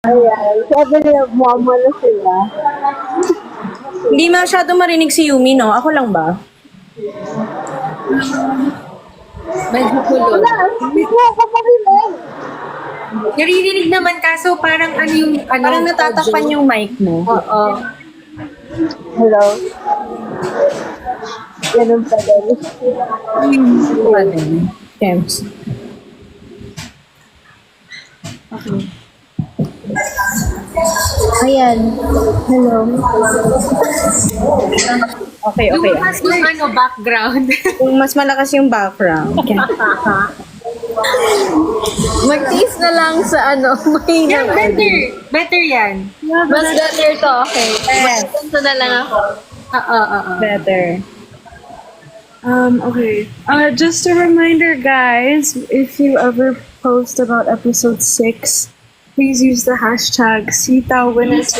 Ayan, sabi niya, mama na sila. Hindi masyado marinig si Yumi, no? Ako lang ba? Medyo kulog. Wala, hindi ko kaparinig. Naririnig naman kaso parang ano yung ano. Parang natatakpan yung mic mo. Oo. Hello? Ganun pa din. Thanks. Ayan. Hello. Okay, Yung okay. mas yung ano, background. Kung mas malakas yung background. Okay. Mag-tease na lang sa ano, Yeah, mahina. better. Better yan. Mas better to, okay. Yes. Ito na lang ako. Oo. Better. Okay. Just a reminder, guys, if you ever post about episode 6, please use the hashtag #SitaoWinners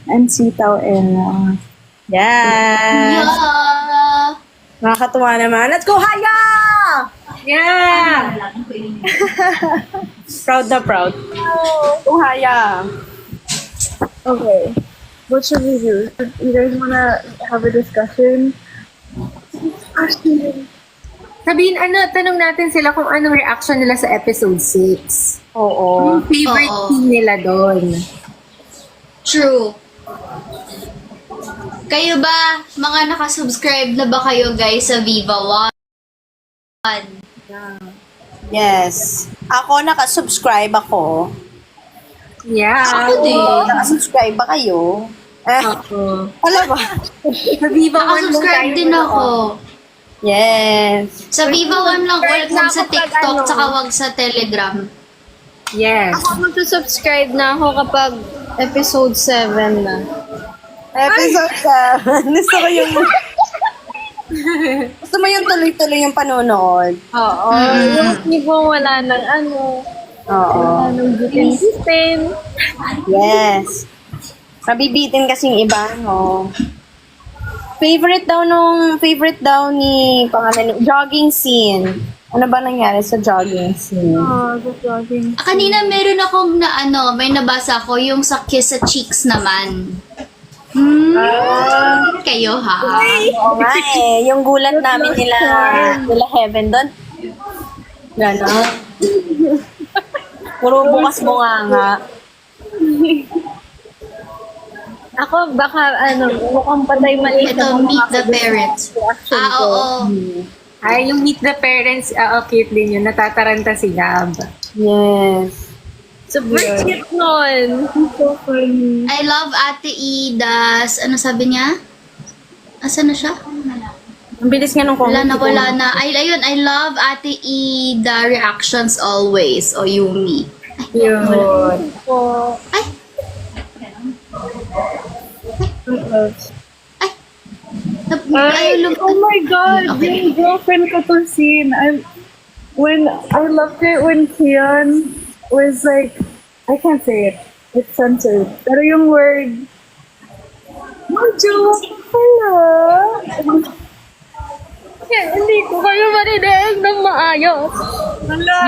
and SitaoEra. Yes. Nakakatuwa naman. Let's go, Haya! Yeah! Proud na proud. Go, Haya! Okay. What should we do? You guys wanna have a discussion? Sabihin, tanong natin sila kung anong reaction nila sa episode 6. Oo. Yung favorite Oo. scene nila doon. True. Kayo ba, mga nakasubscribe na ba kayo guys sa Viva One? Yes. Ako, nakasubscribe ako. Yeah. Ako din. Nakasubscribe ba kayo? Oo. Alam ba? Sa Viva One lang Nakasubscribe tayo. din ako. Yes. Sa Viva One lang, wag sa ako pag TikTok, ano. tsaka wag sa Telegram. Yes. Ako magsusubscribe na ako kapag episode 7 na. Episode 7. Gusto ko yung... Gusto mo yung tuloy-tuloy yung panonood? Oo. Yung hindi mo wala ng ano, Oo. wala ng bitin-bitin. Yes. Mabibitin kasing iba, no? Favorite daw ni pangalan ni jogging scene. Ano ba nangyari sa jogging scene? Oh, the vlogging. Kanina meron akong may nabasa ko yung sa kiss sa cheeks naman. Kayo ha? Oo nga eh. Yung gulat namin nila Heaven doon. Gano'n. Puro bukas bunganga. Ako baka mukhang patay maliit Ito, meet the parents. Oo. Ay, yung Meet the Parents, cute din yun. Natataranta si Gab. Yes. Super cute nun. So funny. I love Ate Ida's, ano sabi niya? Asan na siya? Ang bilis nga nung comment. Wala na. Ayun, I love Ate Ida reactions always. O Yumi. Yun. Ay, Oh my God! Okay. Yung girlfriend ko to scene. I loved it when Kian was like, I can't say it. It's censored. Pero yung word, Mojo, hello. Hindi ko kayo marinig ng maayos. Hala.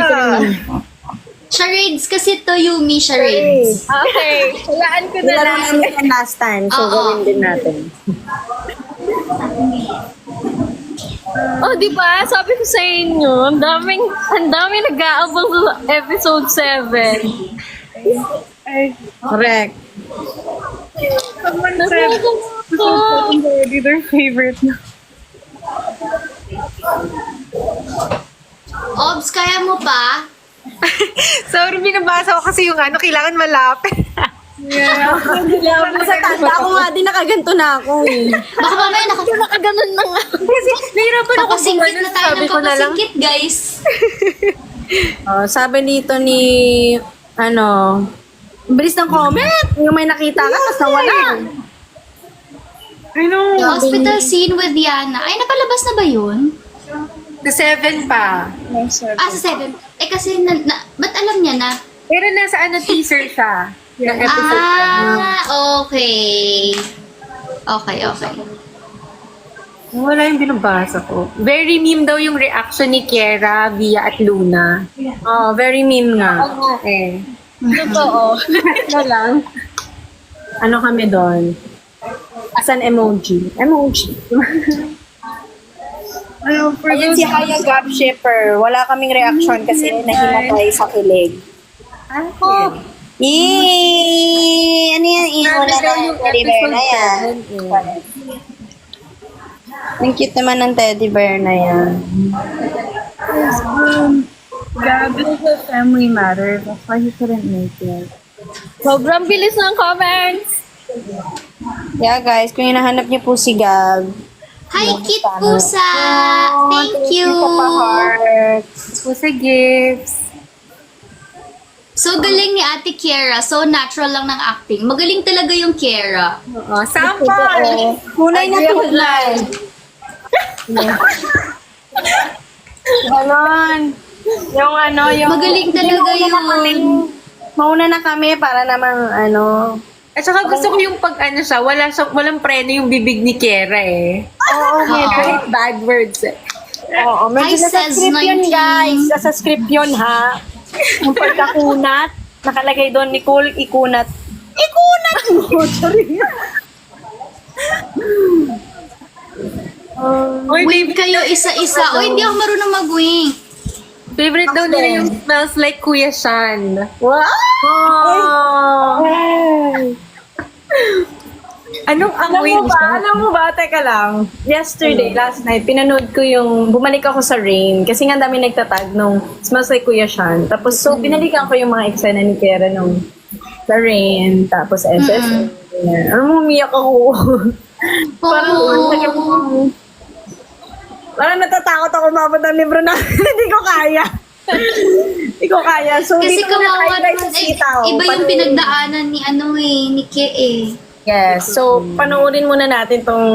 charades kasi to Yumi, charades. Okay, hulaan ko na Nilaro lang. namin yan last time, so Oo. gawin din natin. Oh, di ba? Sabi ko sa inyo, ang daming nag-aabang sa episode 7. Ay, Correct. someone said, this is already their favorite na. Obs, kaya mo pa? Sorry, binabasa ko kasi yung kailangan malapit. Sa tanda ako nga din, nakaganto na ako eh. Baka mamaya Nakaganon na nga. Kasi nahirapan ako papasingkit na tayo sabi ng ko na lang. papasingkit, guys. Sabi dito ni, ang bilis ng comment. Yung may nakita ka, tapos nawala. I know. The hospital scene with Yana. Ay, napalabas na ba yun? Sa 7 pa. Sa 7. Eh kasi, ba't alam niya na? Pero nasa teaser siya. Ng episode. Okay. Okay. Wala yung binabasa ko. Very meme daw yung reaction ni Kiera, Via at Luna. Oh, very meme nga. Oo nga eh. Totoo. Ano lang. Ano kami doon? As an emoji. Emoji. Ano, for Ayan those si Haya Gap Shipper. Wala kaming reaction kasi nahimatay sa kilig. Ako. Yee! Ano yan? Iwan na Grabe ng yung teddy bear na yan. episode 7 Ang cute naman ng teddy bear na yan. Gab is a family matter. That's why he couldn't make it. Sobrang bilis ng comments. Yeah, guys, kung hinahanap niyo po si Gab, Hi, Kit Pusa! Thank you! heart. Po sa gifts. So, galing ni Ate Kiera. So, natural lang ng acting. Magaling talaga yung Kiera. Oo. Sample! Tunay na tunay. Ganon. Yung ano, yung... Magaling talaga yun. Mauna na kami para namang ano... At saka gusto ko yung pag ano siya, walang preno yung bibig ni Kiera eh. Oo, Kahit bad words eh. Oo, medyo Hi, nasa says script yun, 19. guys. Nasa script yun, ha? Yung pagkakunat, nakalagay doon, Nicole, ikunat. Ikunat mo! Sorry. Wave kayo isa-isa. O, hindi ako marunong mag-wing. Favorite daw nila yung smells like Kuya Shan. Wow! Anong amoy niya? Alam mo ba, teka lang, yesterday, last night, pinanood ko yung, bumalik ako sa Rain, kasi nga dami nagtatag nung Smells Like Kuya Shan. Tapos, so, binalikan ko yung mga eksena ni Kiera nung sa Rain, tapos SS. Alam mo, umiyak ako. Parang natatakot ako mabot ng libro na hindi ko kaya. Hindi ko kaya. So, Kasi hindi ko kawawa na-highlight naman. sa sitaw. Iba yung pinagdaanan ni ni Ke eh. Yes. So, panoorin muna natin tong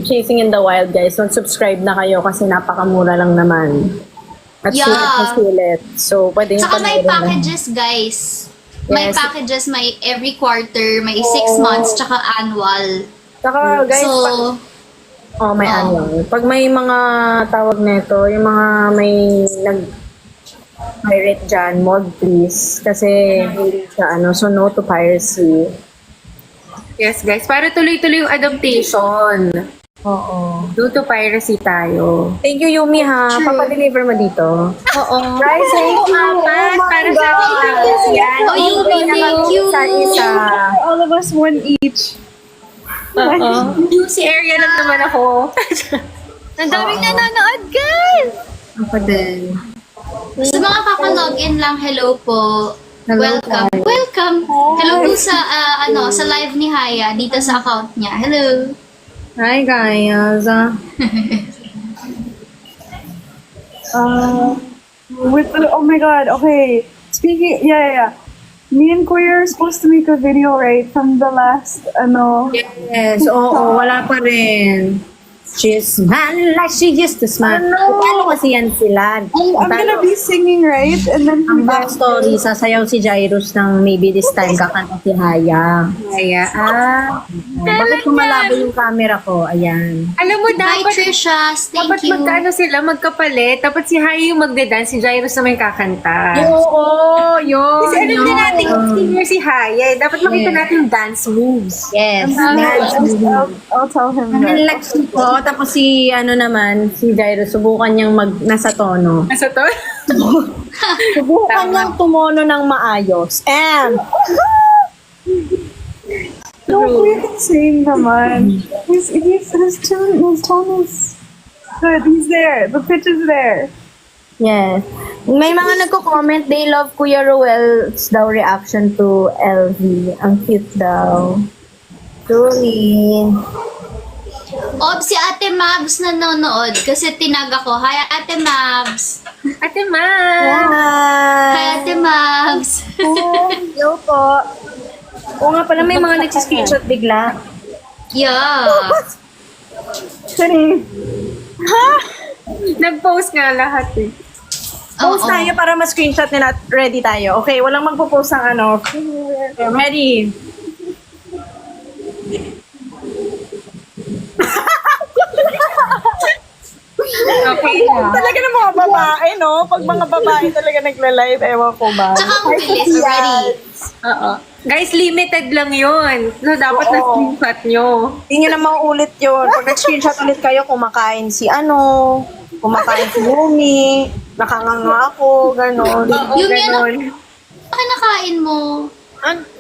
Chasing in the Wild, guys. So, subscribe na kayo kasi napakamura lang naman. At Yeah. sulit na sulit. So, pwede nyo Saka may panoorin na. packages, guys. May Yes. packages, may every quarter, may 6 months, tsaka annual. Saka, guys, So, may ano. Pag may mga tawag nito, yung mga may pirate dyan, mod please. Kasi hindi siya so no to piracy. Yes, guys. Para tuloy-tuloy yung adaptation. Oo. Due to piracy tayo. Thank you, Yumi, ha. True. Papadeliver mo dito. Oo. Guys, thank you. Apat para sa Yan. Oh, Yumi, thank you. Isa-isa. All of us one each. Oo. Si area lang naman ako. Ang daming nanonood, guys. Ako din. Sa mga kaka-login lang, hello po. Hello, Welcome. guys. Welcome. Hello po sa sa live ni Haya dito sa account niya. Hello. Hi, guys. Oh my god, okay. Speaking, yeah. Me and Kuya are supposed to make a video, right? From the last, Yes, oo, wala pa rin. She smile like she used to smile. Talo kasi yan sila. I'm gonna be singing, right? And then Ang backstory, sasayaw si Jairus ng maybe this time kakanta si Haya. Kaya, Bakit kumalabo yung camera ko? Ayan. alam mo, Hi, dapat Trishas. Thank dapat you. magkaano sila, magkapalit. Dapat si Hayi yung magdadance, si Jairus na may kakanta. Oo, yun. Kasi alam na natin yung singer si Haya. Dapat makita natin yung dance moves. Yes. I'll tell him Ang that. relax ko, tapos si naman, si Jairus, subukan niyang nasa tono. Asa to? Subukan niyang tumono ng maayos. And, No, Kuya can sing naman. His tone is good. He's there. The pitch is there. yes. May mga nagko-comment, they love Kuya Ruel's daw reaction to LV. Ang cute daw. Truly. Si Ate Mabs nanonood kasi tinag ako. Hi, Ate Mabs. Ate Ma! Hi, Ate Mabs. Hello po. Oo nga pala, may mga nagsiscreenshot bigla. Yeah. Sorry. Nag-post nga lahat eh. Post Oo. tayo para ma-screenshot nila at ready tayo. Okay, walang magpo-post ng ano. Ready. Okay na. Talaga ng mga babae, no? Pag mga babae talaga nagla-live, ewan ko ba. Tsaka ang bilis already. Oo. Guys, limited lang yun. So, dapat Oo. na-screenshot nyo. Hindi nyo na mauulit yun. Pag nag-screenshot ulit kayo, kumakain si kumakain si Yumi, nakanganga ako, gano'n. Yung yan ang Ganon. kinakain mo.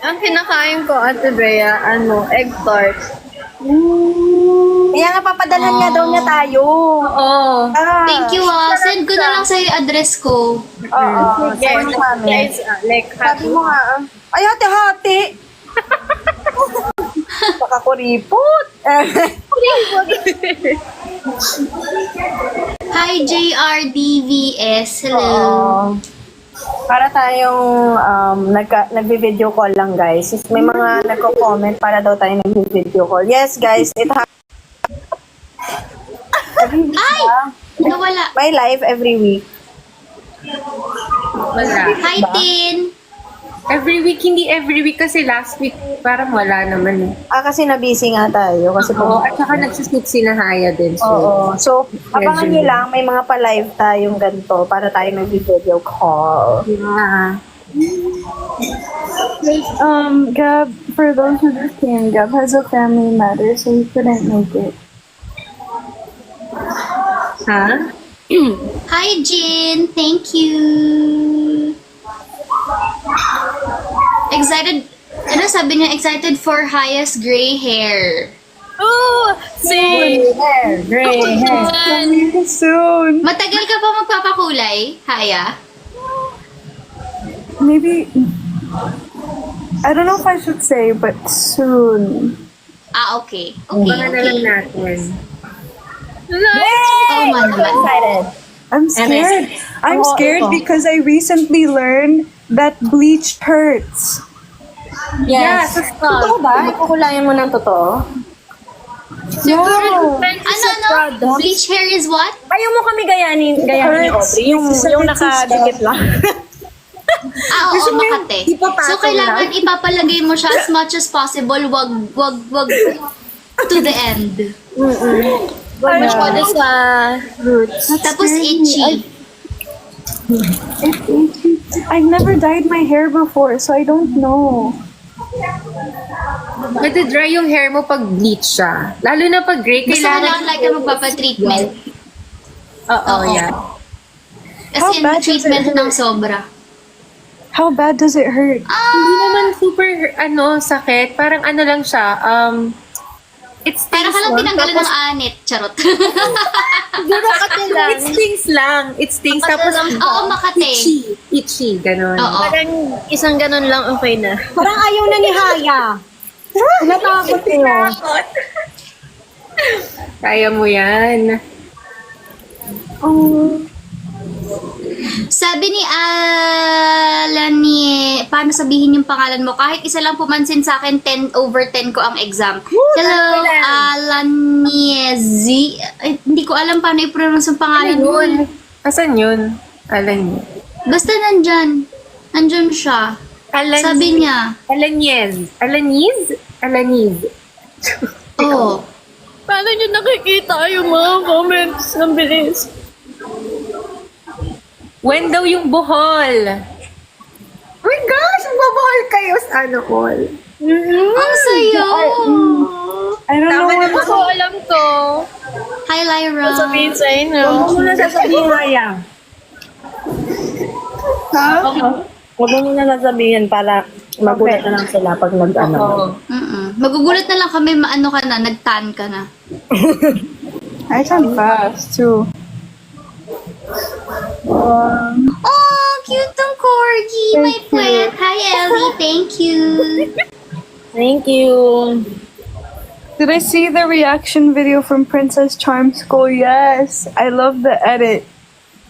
Ang kinakain ko, Ate Bea, egg tart. Kaya nga papadalhan nga daw niya tayo. Oo. Thank you Send ko na lang sa'yo yung address ko. Oo, send mo sa amin. Like, Sabi mo nga, ay hati-hati. Baka kuripot. Hi JRDVS. Hello. Para tayong nagvi-video call lang, guys. May mga nagko-comment para daw tayo nagvi-video call. Yes, guys, it Ay! Nawala. may live every week. Wala. Hi Tin. Every week, hindi every week kasi last week parang wala naman. Kasi na-busy nga tayo. Kasi Oo, at saka nagsusnit si Nahaya din. So, Oo. So, abangan nyo lang, may mga pa-live tayong ganito para tayo nag-video call. yeah. Gab, for those who just came, Gab has a family matter, so he couldn't make it. Ha? Hi Jin. Thank you. Excited. Ano sabi niya? Excited for highest gray hair. oh, same. Gray hair. Coming soon. Matagal ka pa magpapakulay, Haya? Maybe, I don't know if I should say, but soon. Okay. Abangan na lang Okay. natin. Oo nga naman. Excited. I'm scared. I'm Oo, scared ito. because I recently learned that bleach hurts. Yes. Totoo ba? Kukulayan mo ng totoo? Yeah. Ano? Bleach hair is what? Ayaw mo kami gayahin ni Aubrey. Yung nakadikit lang. Oo, Makate. So, kailangan ipapalagay mo siya as much as possible. Wag to the end. Masyado sa roots. Tapos itchy. I've never dyed my hair before, so I don't know. Madi-dry yung hair mo pag bleach siya. Lalo na pag gray, Basta kailangan... kailangan like ka magpapa-treatment. Oo, Oo. yan. As How in, bad does it treatment hurt? ng sobra. How bad does it hurt? Hindi naman super, sakit. Parang ano lang siya, it stings Para ka lang lang. tinanggalan Tapos, ng anit. Charot. it stings lang. It stings. Tapos, Oo, Makate. itchy, ganon. Oo. Parang isang ganun lang okay na. Parang ayaw na ni Haya. Natakot ko. Kaya mo yan. Sabi ni Alanie, paano sabihin yung pangalan mo? Kahit isa lang pumansin sa akin, 10/10 ko ang exam. Hello, Alanie Z. Ay, hindi ko alam paano i-pronounce yung pangalan mo. Asan yun? Alan niya. Basta nandyan. Nandyan siya. Sabi niya, Alaniz. Alaniz? Alaniz. oh, Paano nyo nakikita yung mga comments? Ang bilis. When daw yung buhol? Oh my gosh, magbabuhol kayo sa ano all. ang sayo. I don't know what Ako, alam ko. Hi, Lyra. Sabihin sa inyo. Huwag mo na sasabihin, Haya. Huwag mo na sasabihin para magulat na lang sila pag nag-ano. Magugulat na lang kami, maano ka na, nag-tan ka na. I can fast too. Oh, cute ang corgi, my pet. Hi, Ellie. Thank you. Thank you. Did I see the reaction video from Princess Charm School? Yes, I love the edit.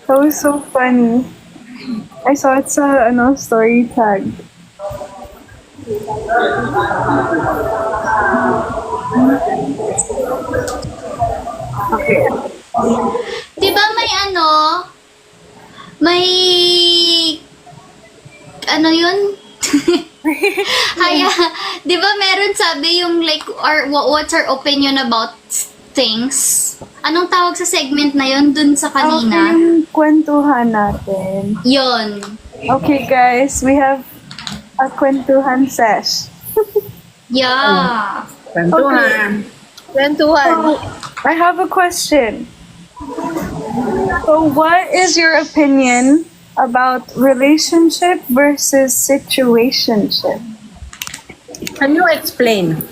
That was so funny. I saw it sa story tag. Di ba may ano yun? Haya, di ba meron sabi yung like, or what's our opinion about things. Anong tawag sa segment na yon dun sa kanina? Yung kwentuhan natin. Yon. Okay, guys, we have a kwentuhan sesh. Yeah. Kwentuhan. I have a question. So, what is your opinion about relationship versus situationship? Can you explain?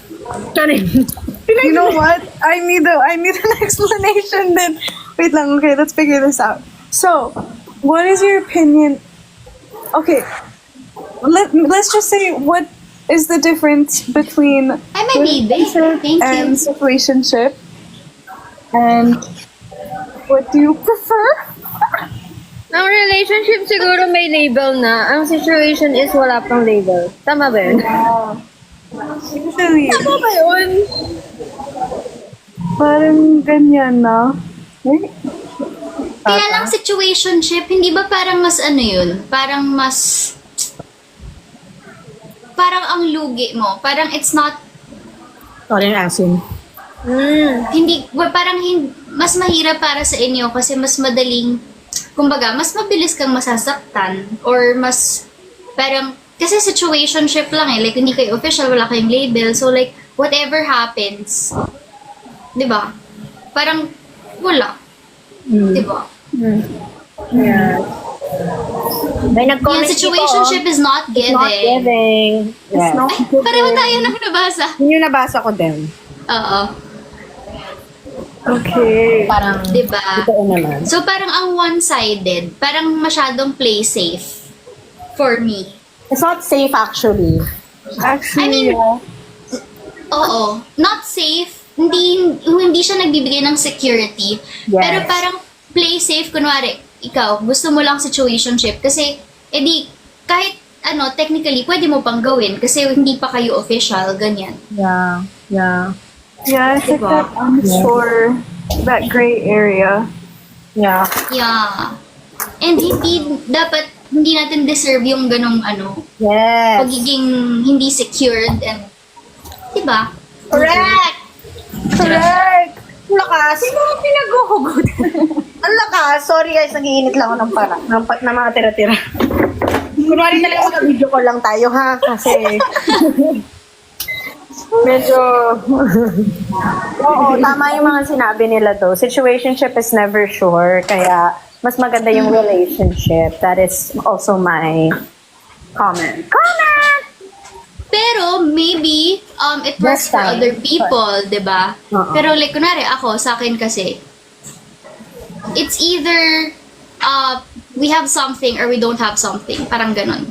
You know what? I need an explanation then. Wait lang, okay, let's figure this out. So, what is your opinion? Okay, let's just say what is the difference between Ay, may bibe. relationship Thank you. and situationship? And what do you prefer? Ang relationship siguro may label na. Ang situation is wala pang label. Tama ba yun? Usually, Tama ba yun? parang ganyan na. Wait. Kaya lang situationship, hindi ba parang mas ano yun? Parang mas... Parang ang lugi mo. Parang it's not... Sorry, asin. Hindi... Parang mas mahirap para sa inyo kasi mas madaling... Kumbaga, mas mabilis kang masasaktan or mas... Parang... Kasi situationship lang eh. Like, hindi kayo official, wala kayong label. So, like, whatever happens... Di ba? Parang wala. Di ba? Yeah. May Yung nag-comment situationship is not giving. Not giving. Yes. Ay, pareho tayo nang nabasa. Yun yung nabasa ko din. Oo. Okay. Parang, Diba? totoo naman. So, parang ang one-sided. Parang masyadong play safe. For me. It's not safe actually. Actually, I mean, yeah. Oo. Not safe. Hindi siya nagbibigay ng security. Yes. Pero parang play safe. Kunwari, ikaw, gusto mo lang situationship. Kasi, edi, kahit ano, technically, pwede mo pang gawin. Kasi hindi pa kayo official. Ganyan. Yeah. Yeah. Yeah, it's like Diba? that unsure, that gray area. Yeah. Yeah. And hindi natin deserve yung ganong ano, Yes. pagiging hindi secured and, diba? Correct! Correct! Ang lakas. Pinaguhugot. Ang lakas. Sorry guys, nag-iinit lang ako ng mga tira-tira. Kunwari talaga mag-video ko lang tayo ha. Kasi medyo oo, tama yung mga sinabi nila though. Situationship is never sure. Kaya mas maganda yung relationship. That is also my comment. Pero maybe it works Next for time. other people, 'di ba? Oo. Pero like kunwari ako sa akin kasi it's either we have something or we don't have something, parang ganon.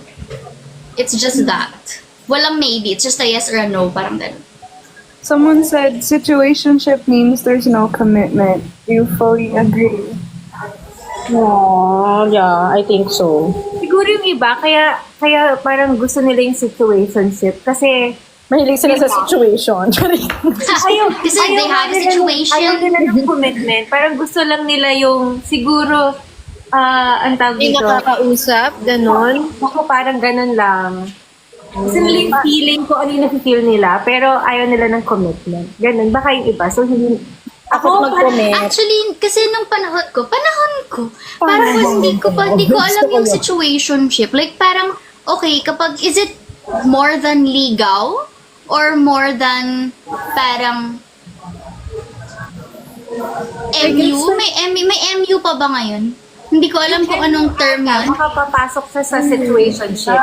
It's just that. Walang maybe, it's just a yes or a no, parang ganon. Someone said situationship means there's no commitment. Do you fully agree? Oh, yeah, I think so. Siguro yung iba, kaya parang gusto nila yung situationship. Kasi, Mahilig sila sa situation. Kasi they have a situation. ayaw nila ng commitment. Parang gusto lang nila yung, siguro, ang tawag Hindi dito. nakakausap, ganon. Ako parang ganun lang. Gusto nila yung feeling ko ano yung nafe-feel nila, pero ayaw nila ng commitment. Ganun. Baka yung iba. So, hindi, Ako mag-commit. Actually, kasi nung panahon ko, parang hindi ko alam yung situationship. Like, parang, okay, kapag, is it more than ligaw? Or more than, parang, MU? May MU pa ba ngayon? Hindi ko alam kung anong term yun. makapapasok sa situationship.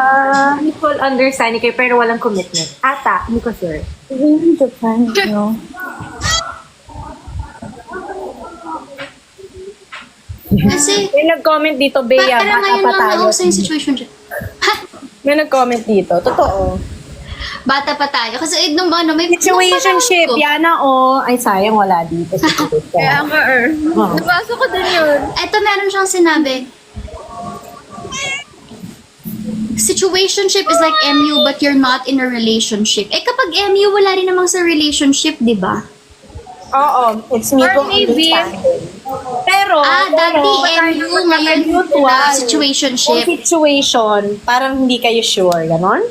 Mutual understanding kayo, pero walang commitment. Ata, hindi ko sure. It really depends, you know. Kasi, May nag-comment dito, Bea, parang bata ngayon pa lang tayo. nauso yung situationship. May nag-comment dito, totoo. Bata pa tayo. Kasi nung ano, may Situationship, nung panahon ko, Yana o, ay sayang wala dito. Kaya nga, nabasa ko din yun. Eto, meron siyang sinabi. Situationship is like MU but you're not in a relationship. Eh kapag MU, wala rin namang sa relationship, di ba? Oo, it's mutual Or maybe- understanding. Pero, Dati MU, ngayon mutual. situationship. Kung situation, parang hindi kayo sure, ganon?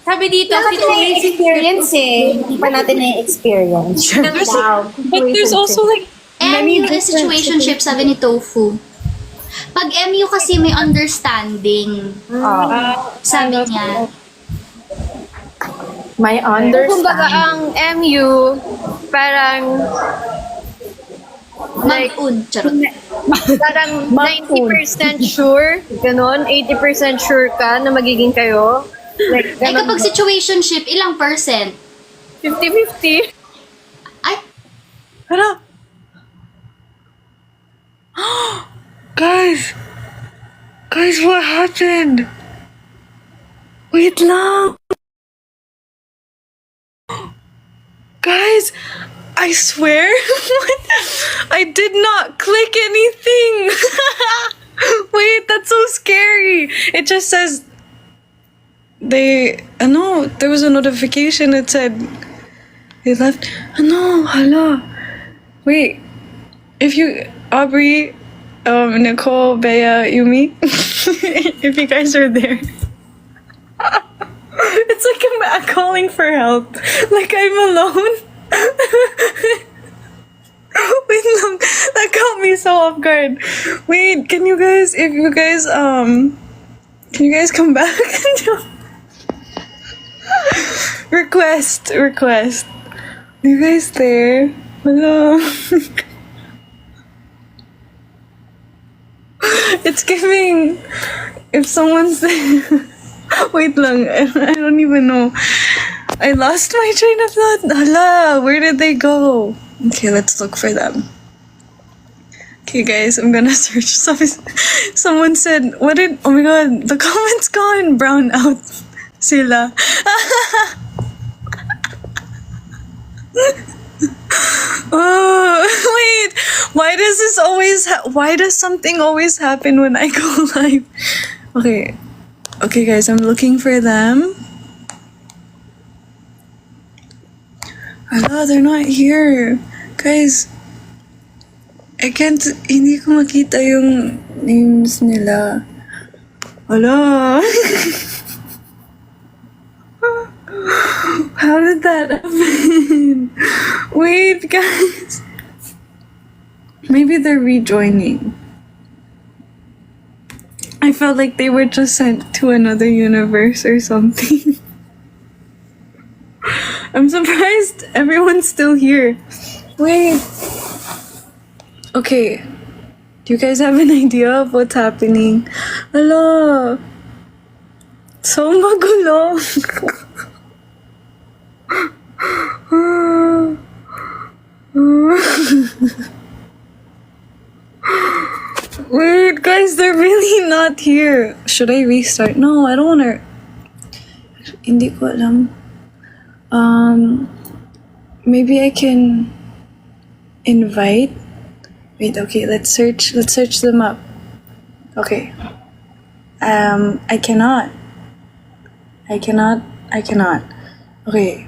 Sabi dito, Dapat na-experience eh. Hindi pa natin na-experience. But there's also like MU is situationship, sabi ni Tofu. Pag MU kasi may understanding. Sabi niya. My kumbaga understand. ang MU parang Mag-un. Charot. parang 90% sure, ganon, 80% sure ka na magiging kayo. Like, Ay, kapag situationship, ilang percent? 50-50. Ay, Hala. Guys! Guys, what happened? Wait lang! Guys, I swear, I did not click anything. Wait, that's so scary. It just says no, there was a notification that said they left. No, hala. Wait, if you, Aubrey, Nicole, Bea, Yumi, if you guys are there. It's like I'm calling for help. Like I'm alone. Wait, look, that caught me so off guard. Wait, can you guys, if you guys, can you guys come back? Request. Are you guys there? Hello. It's giving, if someone's there. Wait lang, I don't even know. I lost my train of thought. Hala, where did they go? Okay, let's look for them. Okay, guys, I'm gonna search. Someone said, what did, oh my god, the comments gone brown out. Sila. Oh, wait, why does something always happen when I go live? Okay, guys, I'm looking for them. Hala, they're not here. Guys, hindi ko makita yung names nila. Hala. How did that happen? Wait, guys. Maybe they're rejoining. I felt like they were just sent to another universe or something. I'm surprised everyone's still here. Wait. Okay. Do you guys have an idea of what's happening? Hello. So magulo. Wait, guys, they're really not here. Should I restart? No, I don't want to. Hindi ko alam. Maybe I can invite. Wait, okay, let's search them up. Okay. I cannot. Okay.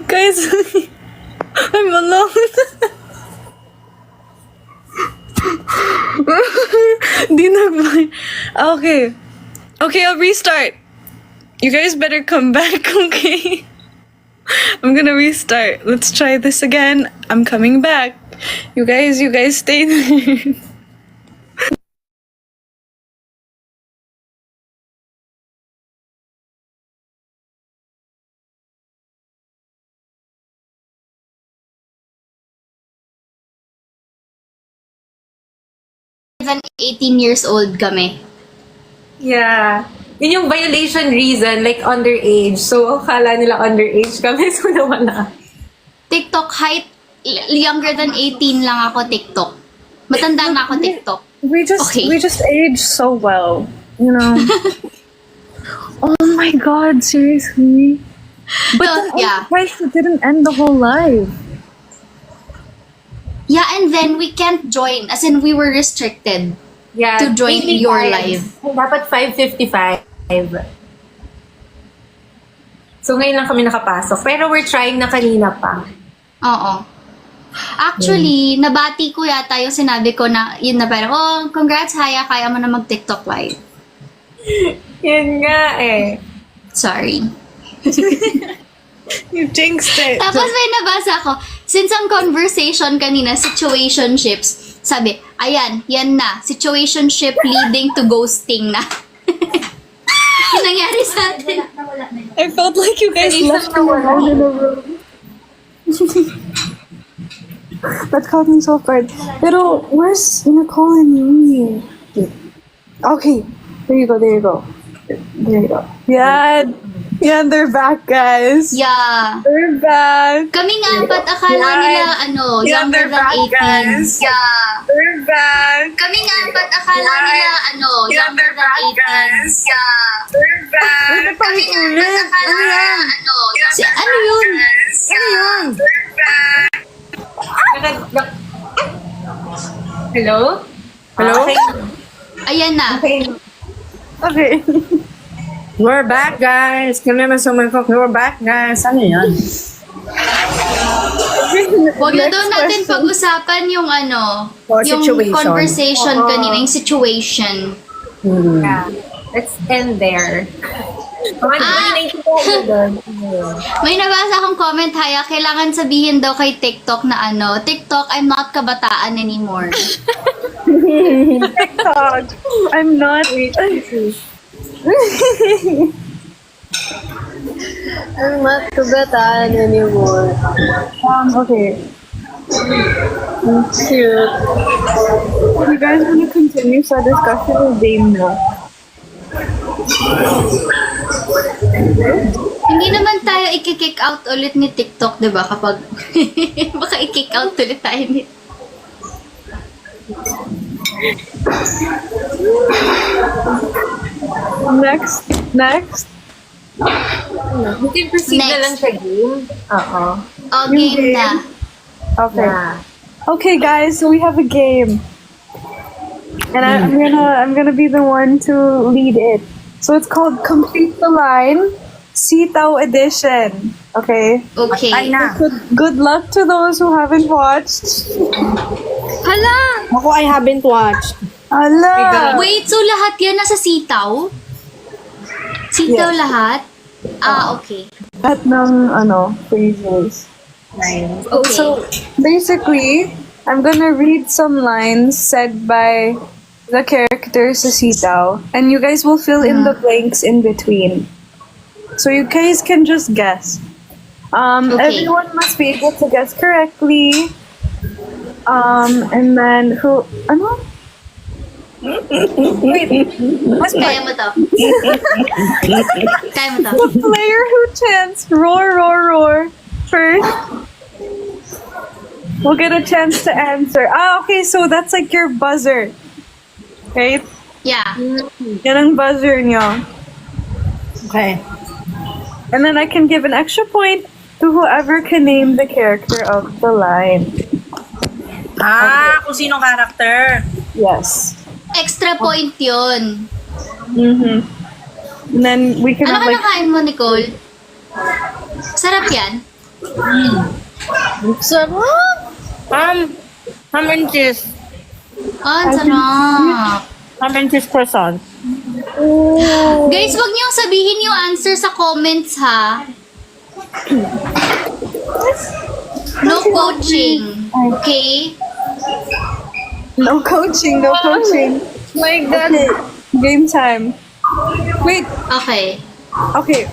Guys, I'm alone. Di nag- Okay. Okay, I'll restart. You guys better come back, okay? I'm gonna restart. Let's try this again. I'm coming back. You guys stay there. Even 18 years old kami. Yeah. Yun yung violation reason, like underage. So, akala nila underage kami, so nawala. TikTok height, younger than 18 lang ako TikTok. Matanda na ako TikTok. We just age so well, you know. Oh my god, seriously? But So, then yeah. Christ, it didn't end the whole life. Yeah, and then we can't join. As in, we were restricted. Yeah. To join daily your time. live. Dapat 5:55. So, ngayon lang kami nakapasok. Pero we're trying na kanina pa. Oo. Actually, nabati ko yata yung sinabi ko na, yun na parang, oh, congrats Haya, kaya mo na mag-TikTok live. Yun nga eh. Sorry. You jinxed it. Tapos may nabasa ko, since ang conversation kanina, situationships, sabi, ayan, yan na, situationship leading to ghosting na. Yung nangyari sa atin. I felt like you guys left me alone in a room. That caught me so hard. Pero where's Nicole and me? Okay, there you go. There you go. Yeah, they're back, guys. Yeah. They're back. Kaming apat, akala nila, younger they're than back, 18. guys. Yeah. They're back. Kaming apat, akala nila, younger they're than back, 18. guys. Yeah. They're back. Kaming apat, akala nila, ano yun? Ano yun? They're back. Hello? Hello? Ayan na. Okay. We're back, guys. Kami naman sumunod. We're back, guys. Ano yan? Huwag na daw natin pag-usapan yung yung situation. conversation kanina, yung situation. Yeah. Let's end there. May nabasa akong comment, Haya, kailangan sabihin daw kay TikTok na TikTok, I'm not kabataan anymore. TikTok. I'm not. I'm not kabataan anymore. Okay. Cute. You guys want to continue sa discussion or game na? Hindi naman tayo i-kick out ulit ni TikTok, di ba? Kapag baka i-kick out ulit tayo ni Next. We can proceed na lang sa game. Oo. game na. Okay. Yeah. Okay, guys. So we have a game, and I'm gonna be the one to lead it. So it's called Complete the Line, Sitaw Edition. Okay. Okay. Good luck to those who haven't watched. Hala! Ako, I haven't watched. Ala. Wait, so lahat yan nasa sitaw? Sitaw Yes. lahat? Okay. At ng phrases. Nice. Okay. So basically, I'm gonna read some lines said by the characters sa Sitaw, and you guys will fill in the blanks in between. So you guys can just guess. Okay. Everyone must be able to guess correctly. And then who? Wait. Kaya mo to. Kaya mo to. The player who chants roar first will get a chance to answer. Okay, so that's like your buzzer. Right? Yeah. Yan ang buzzer nyo. Okay. And then I can give an extra point to whoever can name the character of the line. Kung sinong character. Yes. Extra point yun. Mm-hmm. And then we can Ano have ka like... nakain mo, Nicole? Sarap yan. Sarap! Ham and cheese. Ang sarap. Ham and cheese croissant. Guys, wag niyong sabihin yung answer sa comments, ha? No coaching. Okay? No coaching. My God. Okay. Game time. Wait. Okay. Okay.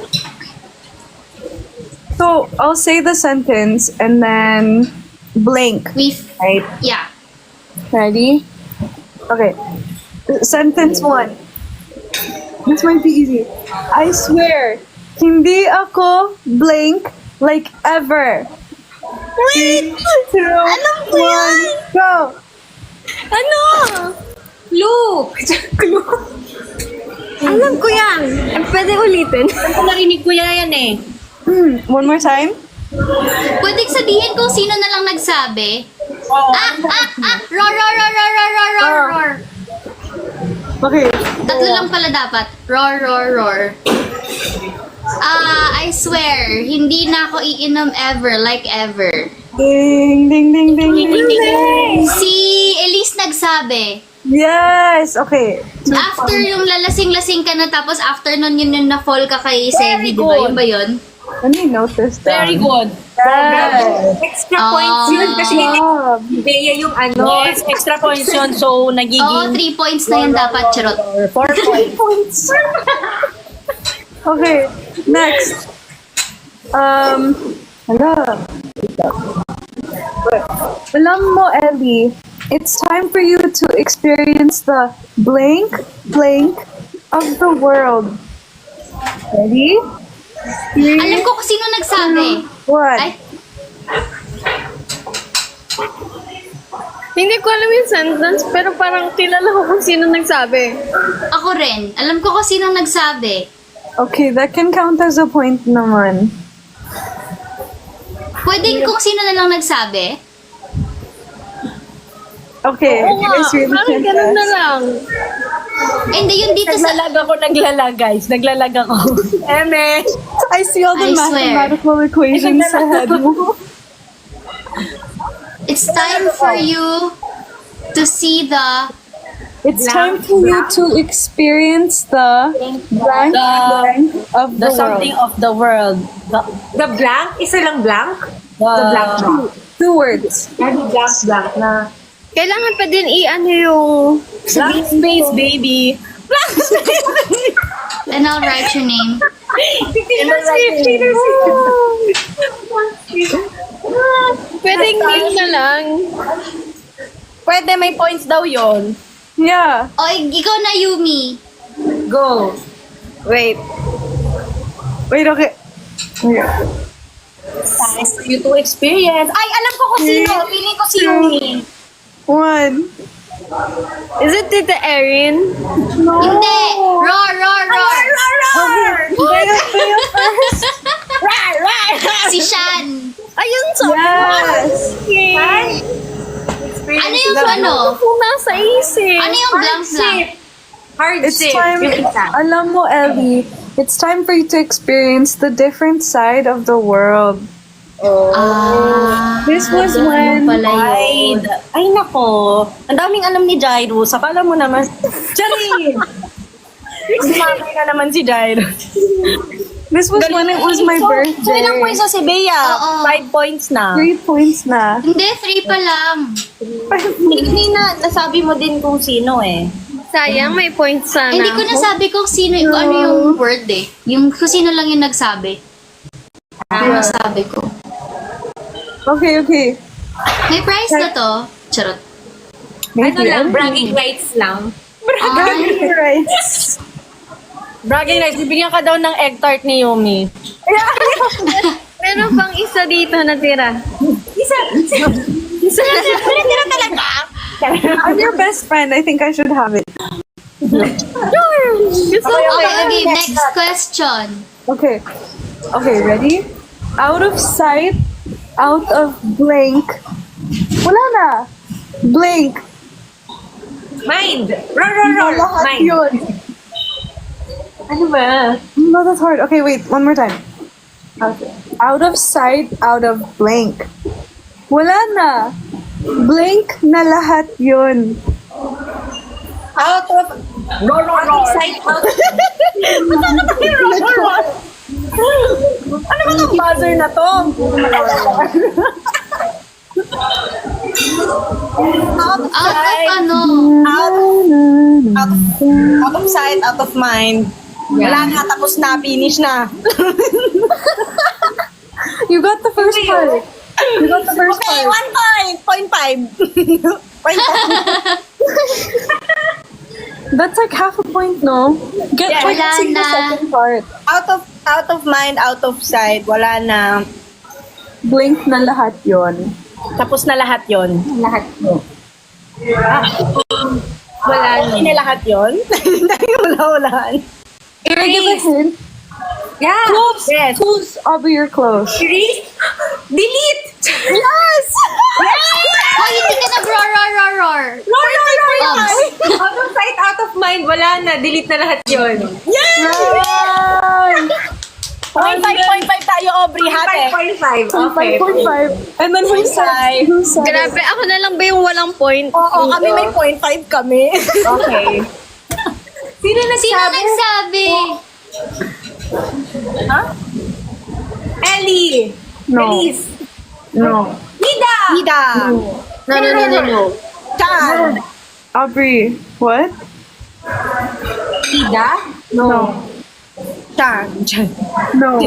So I'll say the sentence and then blank. Right? Yeah. Ready? Okay. Sentence 1. This might be easy. I swear, hindi ako blank like ever. Wait! 3, 2, 1, go! Ano? Luke! Alam ko yan. Pwede ulitin. Narinig ko yan eh. One more time? Pwedeng sabihin kung sino na lang nagsabi. Roar. Okay. Tatlo lang pala dapat. Roar. I swear, hindi na ako iinom ever, like ever. Ding, ding, ding, ding, ding, ding. Si Elise nagsabi, Yes! Okay. After yung lalasing-lasing ka na, tapos after nun yun yung na-fall ka kay Sevi, di ba? Yun ba yun? Let me note this down. Very good. Extra points yun kasi hindi Bea yung ano. Yes, extra points yun. So, Oo, nagiging 3 points na yun dapat, charot. 4 points. Okay, next. Hala. Alam mo, Ellie, it's time for you to experience the blank of the world. Ready? Alam ko kung sino nagsabi. What? Ay, Hindi ko alam yung sentence, pero parang kilala ko kung sino nagsabi. ako rin. Alam ko kung sino nagsabi. Okay, that can count as a point naman. Pwede kung sino na lang nagsabi. Okay, Oo nga, guys, really parang can't ganun na guess. lang. Hindi, yun dito sa... Naglalag guys. Naglalag ako. Eme! I see all the I swear. mathematical equations ahead mo. It's time for you to see the... It's time for you to experience the blank of the The something world. of the world. The blank? Isa lang blank? The blank na. Two words. Blank na. Kailangan pa din i-ano yung blank space, baby. Blank space. And I'll write your name. Pwedeng name na lang. Pwede, may points daw yon. Yeah. O, ikaw na, Yumi. Go. Wait. Wait, okay. Nice for you to experience. Ay, alam ko kung sino. Feeling ko si Yumi. One. Is it Tita Erin? Hindi! Roar, roar, roar! Si Shan. Ayun, so. Yes. Ano yung ano? Kung nasa isip. Ano yung blank blank? It's Hardship. time, Yung isa. alam mo, Ellie, it's time for you to experience the different side of the world. Ah. This was when Pala yun. Ay, nako. Ang daming alam ni Jairo. Akala mo naman. Charin! Sumamay na naman si Jairo. this was when it was my So, birthday. ilang points na si Bea? Oo. 5 points na. 3 points na. Hindi, 3 pa lang. Hindi na, nasabi mo din kung sino eh. Sayang, may points sana. Hindi ko nasabi kung sino, kung ano yung word eh. Yung kung sino lang yung nagsabi. Yung nasabi ko. Okay, okay. May prize na to. Charot. Ano lang, bragging rights lang. Bragging rights. Bragging rights, bibigyan ka daw ng egg tart ni Yumi. Meron pang isa dito natira. I'm your best friend. I think I should have it. Okay, next question. Okay. Okay, ready? Out of sight, out of blank. Wala na. Blank. Mind. Roar. Lahat Mind. yun. Ano ba? No, that's hard. Okay, wait. One more time. Okay. Out of sight, out of blank. Wala na. Blank na lahat yun. Out of... Roar. Side out. Ano ba itong buzzer na to? Out of ano? Out of sight, out of mind. Wala na, tapos na, finish na. You got the first part. You got the first Okay, part. 1 point. 0.5. 0.5. That's like half a point, no? Get Yeah, like wala see the na. second part. Out of mind, out of sight. Wala na. Blink na lahat yon. Tapos na lahat yon. Lahat mo. Wala na lahat yon. Wala. Can I give a hint? Yeah. Close. Yes. Close. Aubrey, you're close. Erase. Delete. Yes! Hoy, hindi ka na roar. Roar. Obs. Out of sight, out of mind. Wala na. Delete na lahat yun. Yes! Point 5 tayo, Aubrey, hate. 5.5. Okay. 5.5. And then who said? Who said? Grabe, ako na lang ba yung walang point? Oo, kami may point 5 kami. Okay. Sino Sino nagsabi? Ellie. No. Elise. No. Nida. Ida. No. Chan. Aubrey. What? Ida. No. Chan. No.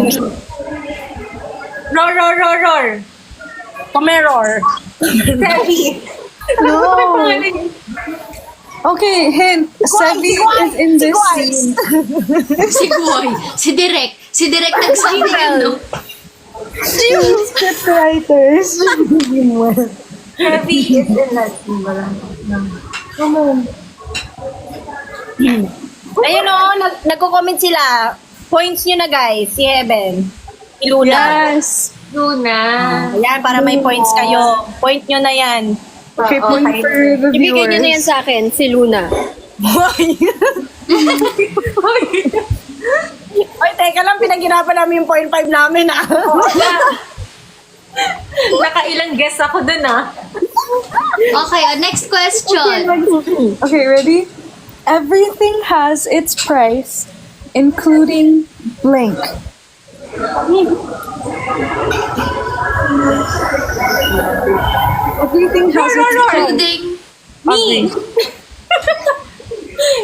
Roar. Tomeror. Sevi. No. Okay, hint. Sevi is in this scene. Si Guay. Si Direk. Si Direk nagsabi ano. Script writers. Sevi is in that scene. Ayun o, nagko-comment sila. Points nyo na guys, si Heaven. Si Luna. Yes. Luna. Ayan, para may points kayo. Point nyo na yan. Okay, point for the Ibigay niyo na yan viewers. sa akin, si Luna. Oy, teka lang, pinaghirapan namin yung point 5 namin ah. Nakailang guess ako dun Okay, next question. Okay, ready? Everything has its price, including blank. Everything has its price. Including Me.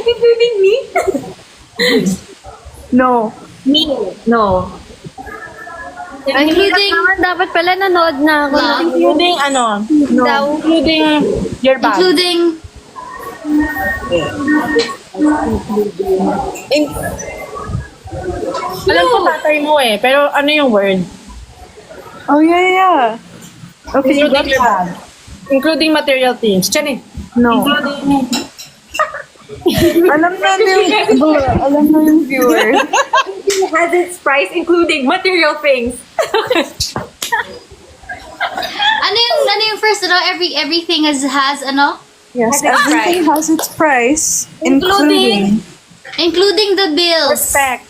Including me? No. Me. No. Including Dapat pala nanood na ako. love. Including ano? Daw. Including your bag. Including Alam ko tatay mo eh, pero ano yung word? Oh, yeah. Okay, you got Including your that. bag. Including material things. Tiyan eh. No. Alam na yung viewers. It has its price, including material things. ano yung first ano? Everything has ano? Yes, Has its everything has its price, Including Including the bills. respect.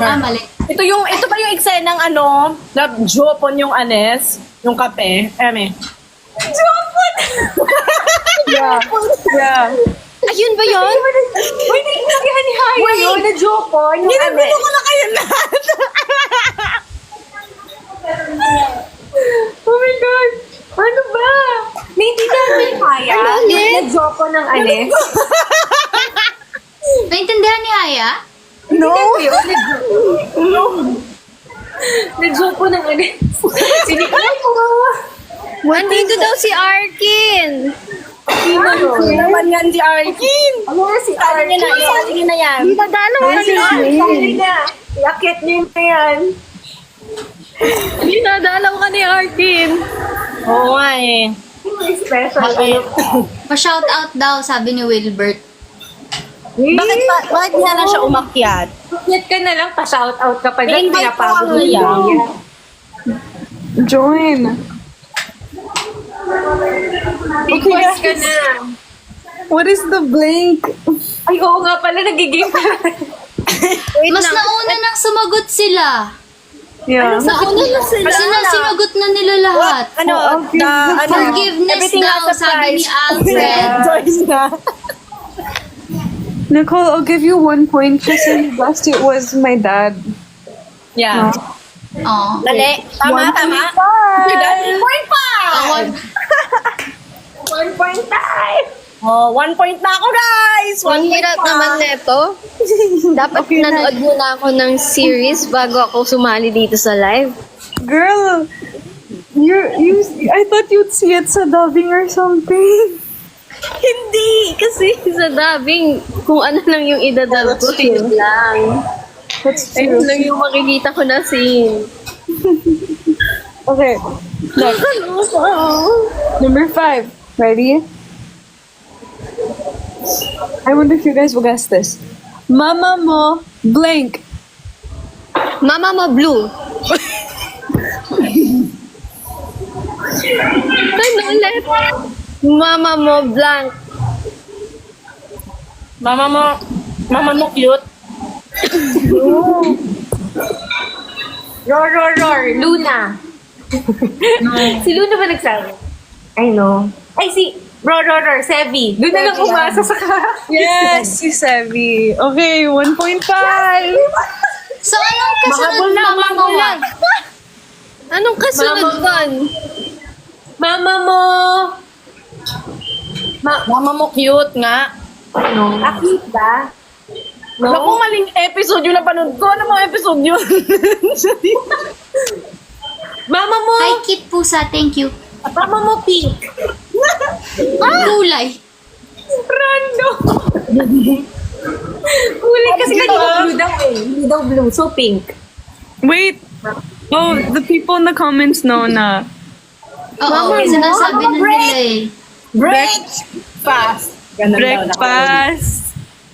Mali. Ito ba yung eksenang ano, na jopon yung anes, yung kape? Eme. Yeah. Ayun ba yun? Uy, naiintindihan ni Haya yun, na Jopon. Yung Ginagano ko na kayo lahat. Oh my God! Ano ba? Naiintindihan mo yung Haya? Na Jopon ng anes? Naintindihan ni Haya? No. Na Jopon ng anes. Sige ka lang po. Nandito daw si Arkin. Ano naman yan si Arkin? Ano nga si Sabi niya na, sabi niya na yan. Padalo Ay, sorry na. Iakit niyo na yan. Dinadalaw ka ni Arkin. Oo nga eh. May special. Pa-shout out daw, sabi ni Wilbert. Bakit niya lang siya umakyat? Iakit ka na lang, pa-shout out ka pa dyan. I-invite ko Pinapagod ang niya. Join. Request ka na. What is the blank? Ay, oo nga pala, nagiging Mas nauna nang sumagot sila. Yeah. Nauna na sila. Kasi sinagot na nila lahat. Ano? Forgiveness everything daw, has a sabi ni price. Alfred. Joyce na. Nicole, I'll give you 1 point kasi you guessed it was my dad. Yeah. Oh. Dali. Tama. Point pa! Award. 1 point time. Oh, 1 point na ako, guys! Ang hirap naman neto. Dapat Okay, nanood muna ako ng series bago ako sumali dito sa live. Girl, I thought you'd see it sa dubbing or something. Hindi! Kasi sa dubbing, kung ano lang yung idadab ko, yun lang. That's Ayun true. lang yung makikita ko na scene. Okay, next. Number 5. Ready? I wonder if you guys will guess this. Mama mo blank. Mama mo blue. Ano ulit? Mama mo blank. Mama mo cute. Roar. Luna. Si Luna ba nagsabi? I know. Ay, si Roar. Sevi. Doon na lang umasa sa Yes, si Sevi. Okay, 1.5. So, anong kasunod mama mo? Anong kasunod doon? Mama mo. Mama mo cute nga. No. Akit ba? No? Naku, maling episode yung napanood ko. Ano mga episode yun? Mama mo. Hi, Kit Pusa. Thank you. Mama mo pink. Kulay. Random. Kulay kasi kanina blue daw eh. Hindi daw blue. So pink. Wait. Oh, the people in the comments know na. Oo, sinasabi na nila eh. Breakfast. Ganun daw na. Breakfast.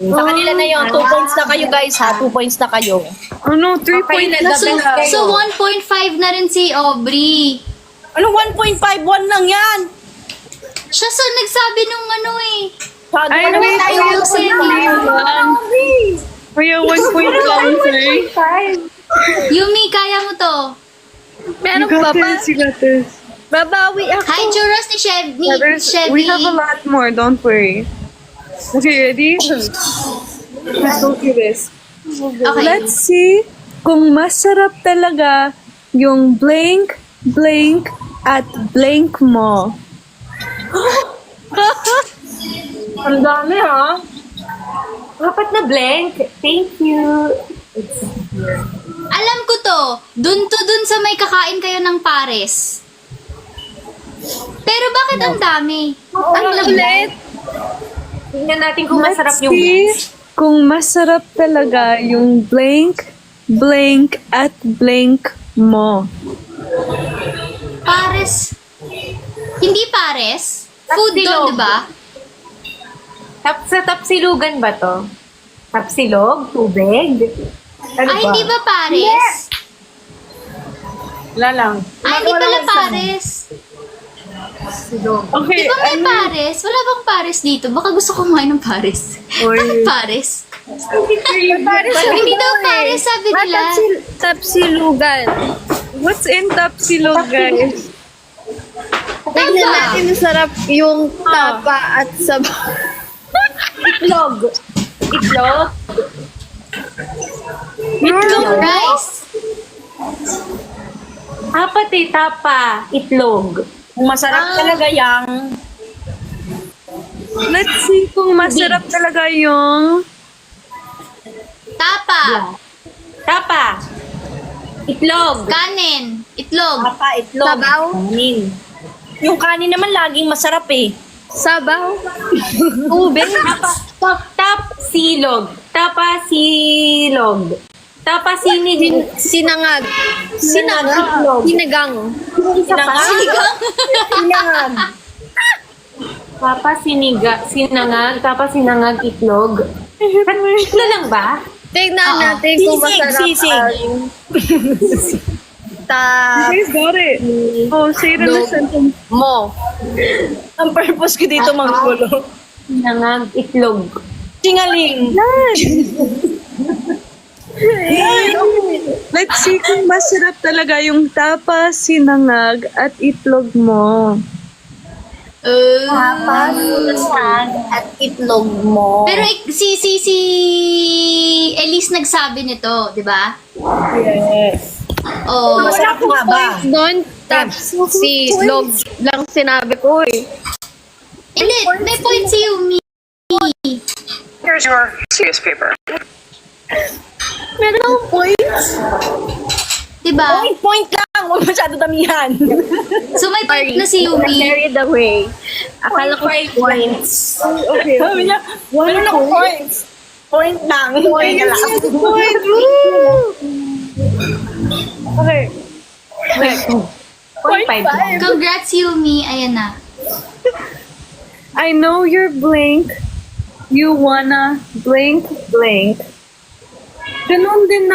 Sa kanila na yun. 2 points na kayo guys ha. 2 points na kayo. Oh no, 3 points. So 1.5 na rin si Aubrey. Ano 1.5? 1 lang yan. Siya nagsabi nung ano eh. Ay, Ano wait. tayo? Yung Sevi. Kuya, 1 point lang, sir. Yumi, kaya mo to. Meron You pa got ba? this, you got this. Babawi ako. Hi, Churros ni Chevy. We have a lot more, don't worry. Okay, ready? Let's go through this. Okay. Let's see kung masarap talaga yung blank, blank, at blank mo. Ang dami ha. Dapat na blank. Thank you. Alam ko to. Dun sa may kakain kayo ng pares. Pero bakit ang dami? Ang lablet. Tingnan natin kung masarap yung See kung masarap talaga yung blank, blank, at blank mo. Pares. Hindi pares. Food Tapsilog. doon, di ba? Sa tapsilugan ba to? Tapsilog? Tubig? Ano Ay, hindi ba pares? Wala lang. Ay, hindi pala pares. Okay, Di ba may pares? Wala bang pares dito? Baka gusto ko kumain ng pares. Bakit pares? Hindi daw pares, sabi nila. Tapsilugan. what's in Tapsilog, guys? Tignan natin masarap yung tapa at sabaw. Itlog. Itlog? Itlog rice. Pati tapa. Itlog. Kung masarap talaga yang Let's see kung masarap talaga yung... Tapa. Tapa. Itlog. Kanin. Itlog. papa, itlog. Sabaw? Kanin. Yung kanin naman laging masarap eh. Sabaw. Tubig. Tapsilog. Tapasilog. Tapasinig. Sinangag. Itlog. Sinigang. Sinangag. Sinangag. Tapasinangag itlog. Tatlo lang ba? Tignan natin kung masarap Sisig. ang You guys got it. Oh, say it in the sentence. mo. Ang purpose ko dito manggulo. Sinangag itlog. Singaling. Let's see kung masarap talaga yung tapa, sinangag, at itlog mo. At itlog mo. Pero si Elise nagsabi nito, di ba? Yes. Oh. Masarap nga ba? Doon, tapsilog lang sinabi ko eh. Hindi, may point si Yumi. Here's your serious paper. Meron akong points. Diba? Point lang. Huwag masyado damihan. So may point na si Yumi. Carried away. Akala ko points. Okay. Sabi niya, meron ako points. Point lang. Point lang. Point. Woo! Okay. Point 5. Congrats Yumi. Ayan na. I know you're blank. You wanna blank, blank. Ganon din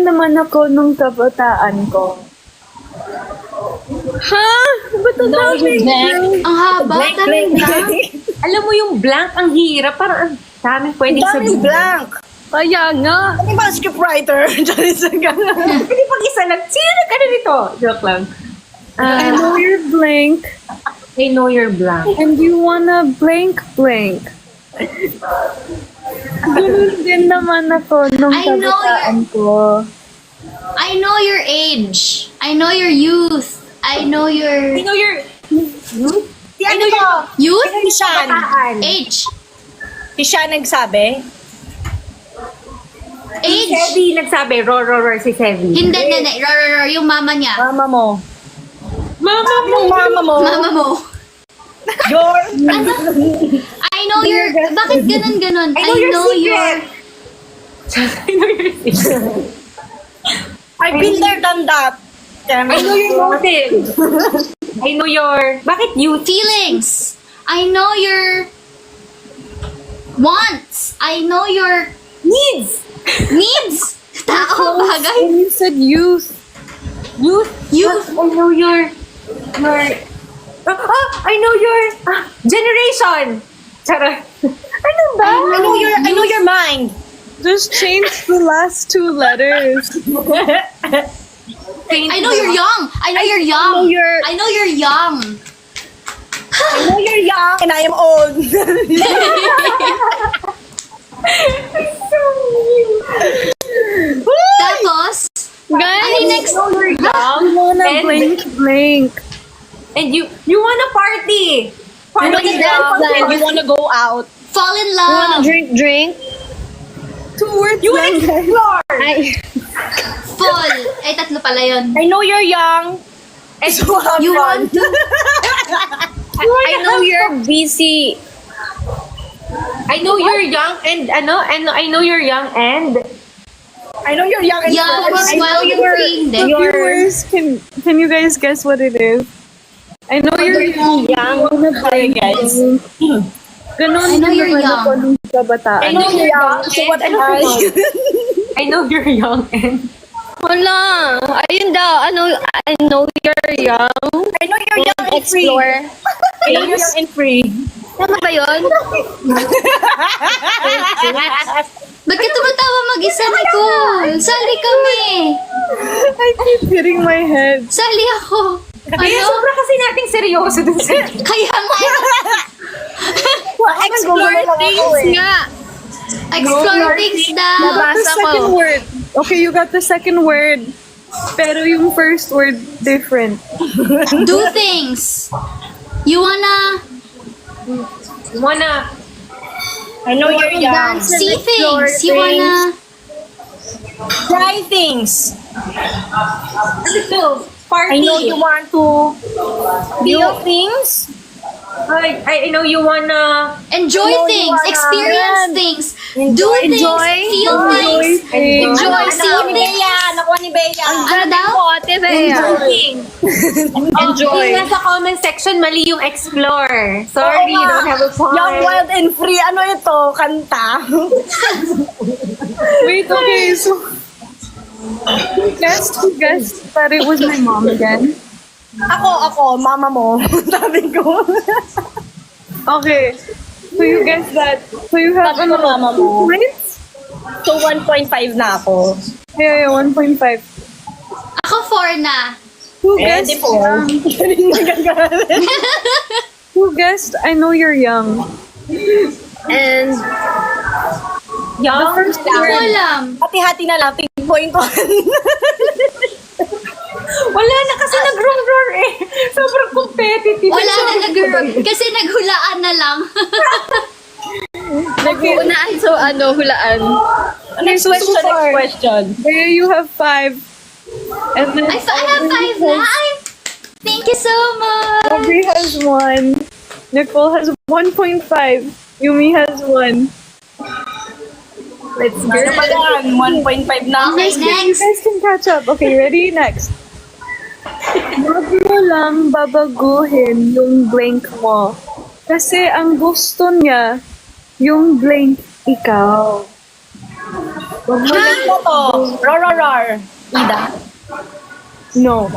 naman ako nung kabataan ko. Ha? Ba't ang dami? Ang haba talaga. Alam mo yung blank, ang hirap. Parang ang daming pwedeng Dami sabihin. blank. Kaya nga. Ano ba scriptwriter? Hindi pag isa lang. Sino nagkano nito? Joke lang. I know you're blank, I know you're blank. and you wanna blank blank. Ganun din naman ako nung I know kabataan ko. I know your age. I know your youth. I know your I know you're... Si ano to? youth? Si Sean. Age. Si Sean nagsabi. Age. Sevi nagsabi, roar, si Sevi. Hindi, yung mama niya. Mama mo. Mama mo! Yung mama mo. Mama mo. Your... I know your... Bakit ganun? I know your secret. I know your secret. I've been there, done that. I know your motive. I know your... Bakit you? Feelings. I know your wants. I know your Needs. needs. Tao, bagay. And you said youth. Youth. Youth. I know your... I know your... generation. Charot. Ano ba? I know your mind. Just change the last two letters. I know you're young. I know you're young. I know you're young. I know you're young and I am old. Tapos, ano yung next? I wanna And- blank blank. And you wanna party. I know Party you're down. young and you wanna go out. Fall in love. Drink. Two words You lang. explore. Fall. Ay, tatlo pala yun. I know you're young. And so have You fun. want to... I know you're busy. I know you're young and and I know you're young and I know you're young and Young, fresh. I know wild, and you're... free. Hindi. Viewers, can you guys guess what it is? I know you're young. Hi, guys. Ganon I know din you're naman young. ako nung kabataan. I know you're young. So what am I? I know you're young and Wala. Ayun daw. I know you're young. I know you're young and free. Explore. I know you're young and free. Tama ba yun? Ba't ka tumatawa mag-isa, Nicole? Sali kami. I keep hitting my head. Sali ako. kaya Ano? sobra kasi nating seryoso dun sa... Kaya nga. Explore things nga. Explore things daw. The Nabasa second ko. word. Okay, you got the second word. Pero yung first word, different. Do things. You wanna I know you're young. see things. You wanna... Try things. Party. I know you want to feel things. I know you wanna... Enjoy No, you things, wanna- experience things, do things, enjoy, feel things, enjoy, Nakuha see ni things. Bea. Nakuha ni Bea. Ano daw? Ate Bea. Enjoy. Nasa comment section, mali yung explore. Sorry, Oo nga. don't have a point. Young, wild, and free. Ano ito? Kanta. Wait, okay, so... Who guessed that it was my mom again? Ako, mama mo. Sabi ko. Okay. So you guessed that. So you have Sabi ko, mama mo. points? So, 1.5 na ako. Yeah, 1.5. Ako 4 na. Who Eh, guessed? di po. Who guessed? I know you're young. And Young. Ako lang. Hati-hati na lang. Point ko. Wala na kasi nag-roar eh. Sobrang competitive. Wala na kasi naghulaan na lang. nag-uunaan so hulaan. Next question. There you have 5. And then I have 5 na. Thank you so much. Aubrey has 1. Nicole has 1.5. Yumi has 1. Let's go. Ano pa yan? 1.5 na. Okay, You next. guys can catch up. Okay, ready? Next. Huwag mo lang babaguhin yung blank mo. Kasi ang gusto niya, yung blank ikaw. Huwag mo lang Ano to? Roar. Ida. No.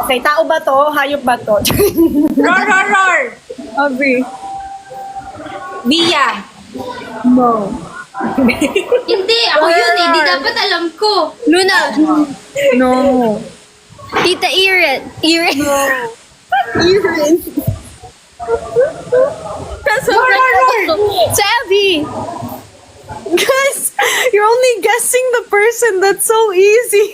Okay, tao ba to? Hayop ba to? Roar. Aubrey. Via. No. Hindi, ako yun eh. Di dapat alam ko. Luna. No. Tita Iren. Iren. Savvy. Guys, you're only guessing the person. That's so easy.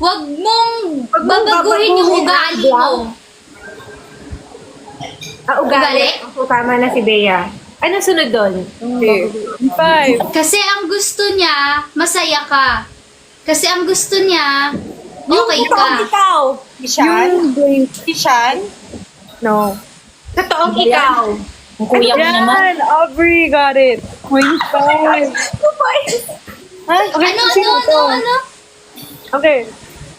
Huwag mong babaguhin yung ugali mo. Ugali. So, tama na si Bea. Ano sunod doon? Okay. 5. Kasi ang gusto niya, masaya ka. Kasi ang gusto niya, okay ka. Ikaw. Kishan? Kishan? No. Totoong ikaw. Kuya mo naman. Yan, Aubrey got it. 0.5. Ano? Okay.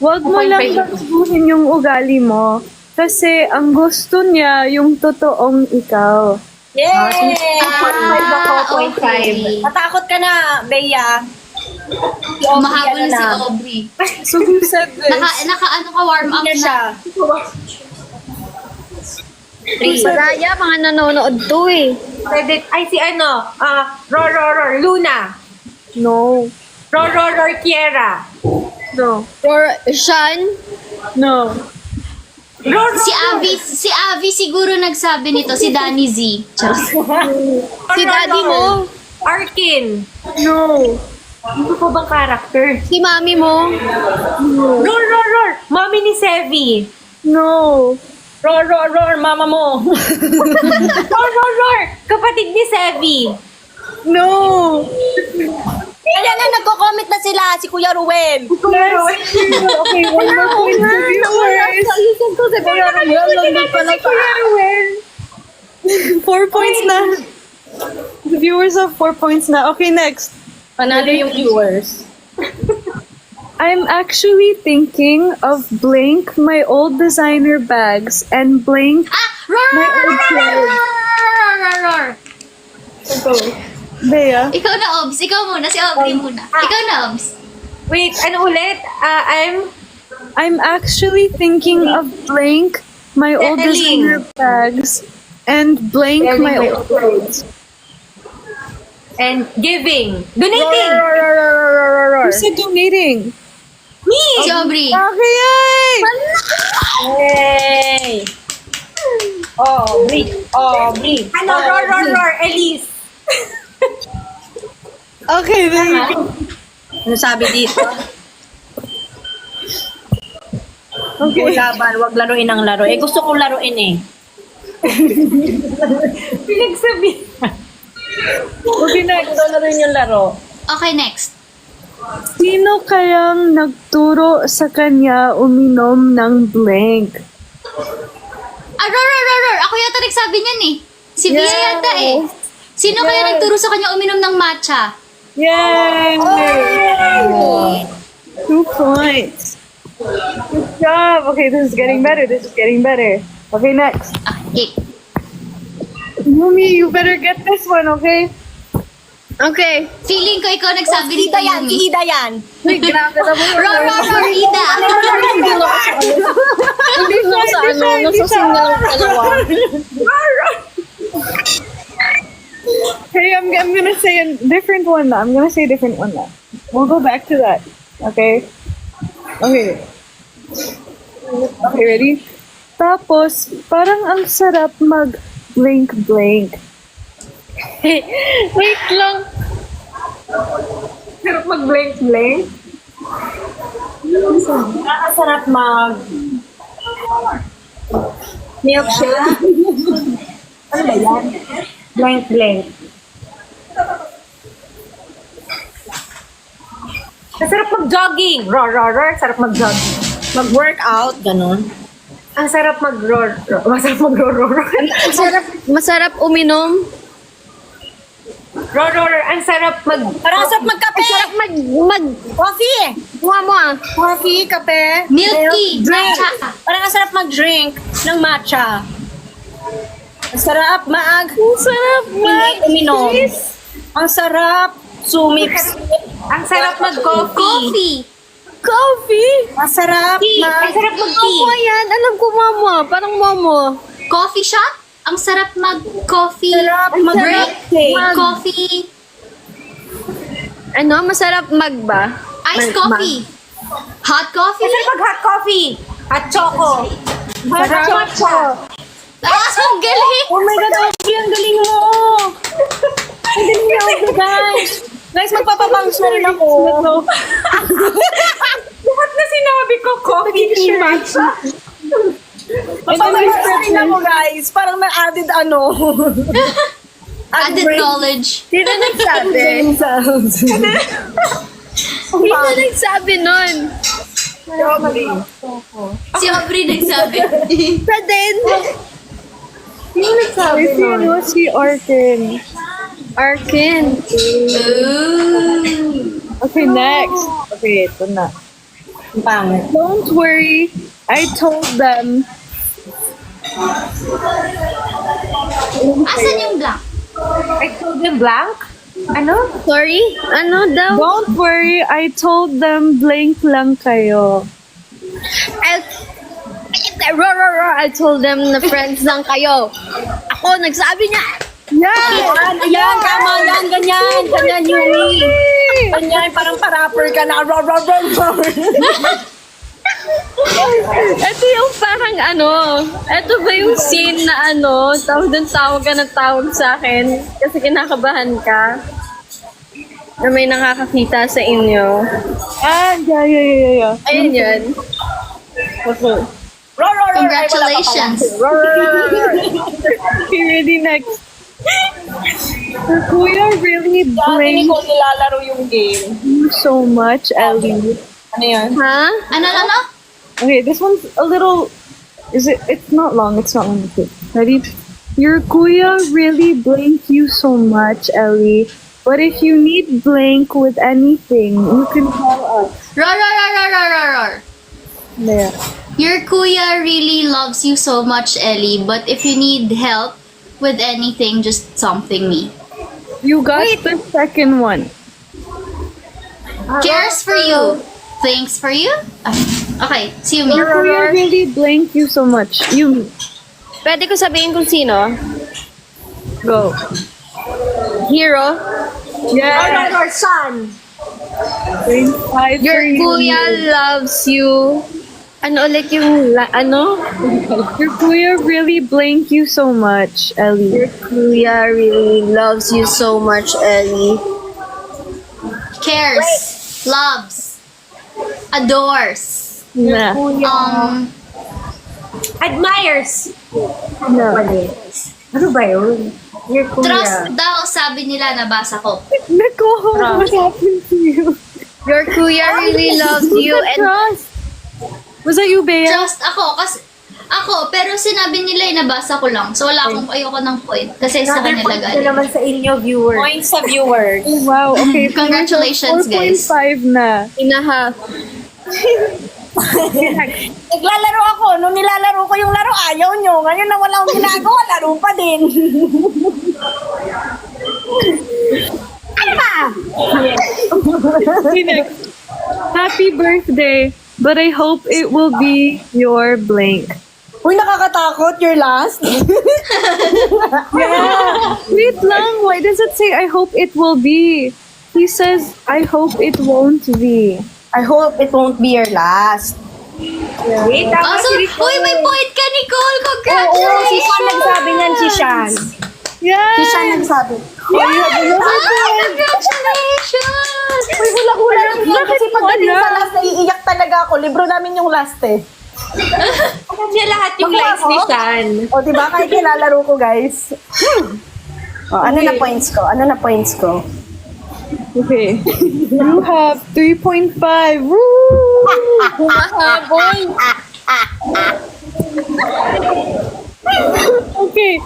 Huwag mo lang baguhin yung ugali mo. Kasi ang gusto niya yung totoong ikaw. Yay! Okay. Matakot ka na, Bea. Mahabol na si Aubrey. So who said this? Naka ka, warm up Niya na. siya. Raya, mga nanonood to eh. Pwede, ay si Ror, Luna. No. Ror, Kiera. No. Or Sean. No. Si Avi siguro nagsabi nito, si Danny Z. Si daddy mo. Arkin. No. Ano po bang character? Si mami mo. Ror. Mommy ni Sevi. No. Roar, mama mo. Ror. Kapatid ni Sevi. No. Kaya na, nagko-comment na sila, si Kuya Ruel. Okay, one more point for viewers. Isip ko si Kuya Ruel. Lalo pala ka. 4 points na. The viewers have 4 points na. Okay, next. Panalo yung viewers. I'm actually thinking of blank my old designer bags and blank my old clothes. Roar. Bea. Ikaw na, Obs. Ikaw muna. Si Aubrey muna. Ikaw na, Obs. Wait, ano ulit? I'm actually thinking of blank my old Selling. designer bags and blank Selling my my old clothes. and giving. Donating. Who said donating? Si Aubrey. Okay, yay! Yay! Aubrey. Ano, Ror, Elise. Okay, there you go. Ano sabi dito? Okay. Laban, wag laruin ang laro. Eh, gusto kong laruin eh. Pinagsabi. Okay, next. Gusto laruin yung laro. Okay, next. Sino kayang nagturo sa kanya uminom ng blank? Roar. Ako yata nagsabi niyan eh. Si Bia yata eh. Sino kaya nagturo sa kanya uminom ng matcha? Yay! 2 points. Good job. Okay, this is getting better. Okay, next. Okay. Yumi, you better get this one, okay? Okay. Feeling ko ikaw nagsabi Si dito, Ida yan, si Yumi. Ida yan. Uy, grabe naman. Roar, Ida. Hindi ko sa ano, nasa single lang dalawa. Hey, I'm gonna say a different one now. We'll go back to that. Okay? Okay. Okay, ready? Tapos, parang ang sarap mag blank. Wait lang. Sarap mag-blank. Nakasarap mag... milkshake. Ano ba yan? Blank. Sarap mag-jogging. Ror. Sarap mag-jogging. Mag-workout, ganun. Ang sarap mag-ror. Masarap mag-ror. Masarap uminom. Ror. Ang sarap Parang sarap magkape. Mag Coffee. Mama. Coffee, kape. Milky. Drink. Matcha. Parang ang sarap mag-drink ng matcha. Ang sarap uminom. Ang sarap sumip. Ang sarap mag-coffee. Coffee. Ang sarap Ang sarap mag-tea. Mama yan. Alam ko, mama. Parang mama. Coffee shop. Ang sarap mag-coffee. Sarap Break. mag-cake. Coffee. Ano, masarap ba? Iced coffee. Hot coffee. Kasi pag hot coffee, hot choco. Hot matcha. Ang galing. Oh my God, Obi, ang galing mo! Ang galing niya, Obi, guys! Guys, magpapabangs na rin ako. Lahat na sinabi ko, coffee, tea, matcha. Magpapabangs na rin ako, guys. Parang na-added Added knowledge. Sino nagsabi? Sino nagsabi nun? Si Aubrey nagsabi. Sa din. Sino si Arkin? Arkin. Ooh. Okay, next. Okay, ito na. Pangit. Don't worry, I told them. Asan yung black? I told them blank. Ano? Sorry? Ano daw? Don't worry, I told them blank lang kayo. I told them na friends lang kayo. Ako, nagsabi niya. Ayan, tama yan, ganyan. Ganyan, Yumi. Ganyan, parang parapper ka na. Ito yung parang ito ba yung scene na tawag ka ng tawag sa akin kasi kinakabahan ka na may nakakakita sa inyo. Yeah. Ayun yun. Okay. Congratulations. Okay, ready, next. Kuya really Hindi blamed ko nilalaro yung game. you so much, Ellie. Ano yan? Ha? Ano? Okay, this one's a little. It's not long. It's not long. Okay. Ready? Your kuya really blanked you so much, Ellie. But if you need blank with anything, you can call us. Roar. There. Your kuya really loves you so much, Ellie. But if you need help with anything, just something me. You got the second one. Cares for you. Thanks for you. Okay, see you, me. Your kuya really blanked you so much. You Pwede ko sabihin kung sino? go. Hero? Yeah. Or son. Your kuya loves you. Ano ulit yung Your kuya really blanked you so much, Ellie. Kuya really loves you so much, Ellie. Cares. Loves. Adores. Nah. Admires. No. Ano ba yun? Your kuya. Trust daw, sabi nila, nabasa ko. Nako, what happened to you? Your kuya really loves you and Trust. Was that you, Bea? Trust ako, pero sinabi nila, nabasa ko lang. So wala akong ayoko ng point. Kasi sa Another kanila point na galing. naman sa inyo, viewers. Points sa viewers. Wow, okay. Congratulations, guys. 4.5 na. inaha. Naglalaro ako. Nung nilalaro ko yung laro, ayaw nyo. Ngayon na wala akong ginagawa, laro pa din. Ano ba? Okay, next. Happy birthday, but I hope it will be your blank. Uy, nakakatakot. You're last. Yeah. Wait lang. Why does it say I hope it will be? He says I hope it won't be. I hope it won't be your last. Wait, tama Also, si Nicole. uy, may point ka, Nicole! Oo, si Congratulations! Shan nagsabi niyan, si Shan. Yeah. Si Shan nagsabi. Congratulations! Uy, hula-hula lang yan. Kasi pagdating sa last, naiiyak talaga ako. Libro namin yung last eh. Alam niya lahat yung lines ni Shan. O, diba? Kahit nilalaro ko, guys. O, ano na points ko? Ano na points ko? Okay. You have 3.5. Woo! Okay,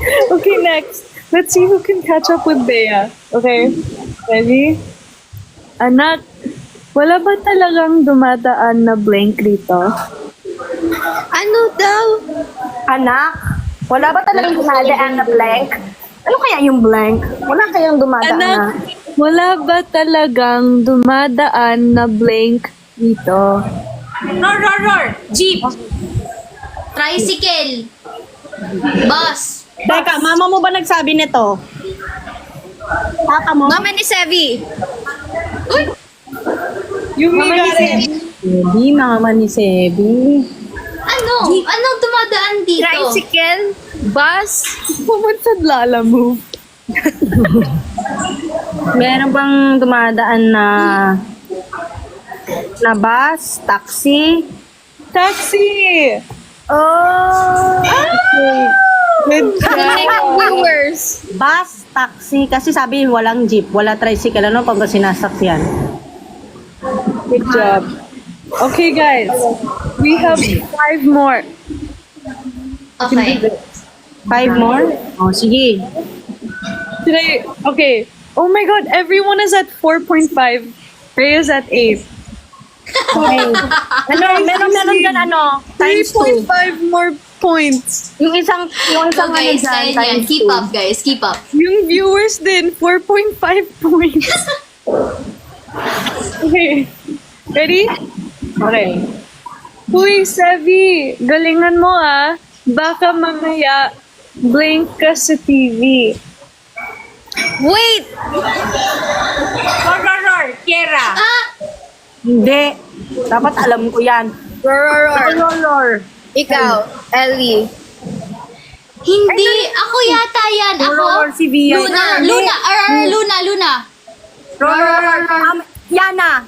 next. Let's see who can catch up with Bea. Okay? Ready? Anak, wala ba talagang dumadaan na blank dito? Ano daw? Anak, wala ba talagang dumadaan na blank? Ano kaya yung blank? Wala kayang dumadaan Anak, na... wala ba talagang dumadaan na blank dito? Roar. Jeep. Tricycle. Bus. Teka, mama mo ba nagsabi nito? Papa mo? Mama ni Sevi. Yumi got it. Sebi, mama ni Sebi. Anong dumadaan dito? Tricycle? Bus? Someone said Lala move. Meron bang dumadaan na bus, taxi? Taxi! Oh! Good job. Viewers. Bus, taxi. Kasi sabi walang jeep, wala tricycle. Ano pag sinasakyan? Good job. Okay, guys. We have 5 more. Okay. 5 more? Oh, sige. Today, okay. Oh my god, everyone is at 4.5. Ray is at 8. Okay. Meron dyan times 2. 3.5 more points. Yung isang So guys, kaya yan. times Keep 2. up, guys. Keep up. Yung viewers din, 4.5 points. Okay. Ready? Okay. Uy, Sevi, galingan mo ah. Baka mamaya blink ka sa TV. Wait! Kiera. Hindi. Dapat alam ko yan. Roar. Ikaw, Ellie. Hindi. Ako yata yan. Ako. Si Via. Luna. Yana.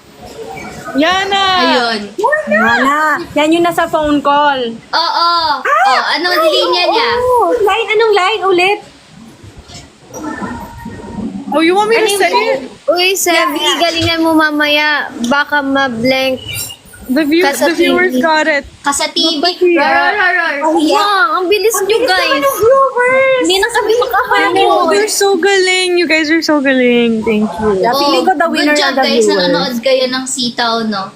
Yana! Ayun. Yana. Yan yung nasa phone call. Oo. Anong linya niya? Anong line ulit? Oh, you want me to say it? Uy, Sevi, galingan mo mamaya. Baka ma-blank. The viewers got it. Kasa TV. Wow, ang bilis nyo, guys. Hindi na kami Oh, makapanood. they're so galing. You guys are so galing. Thank you. Feeling ko the winner Good job, are the guys. viewers. Nanonood kayo ng sitaw, no?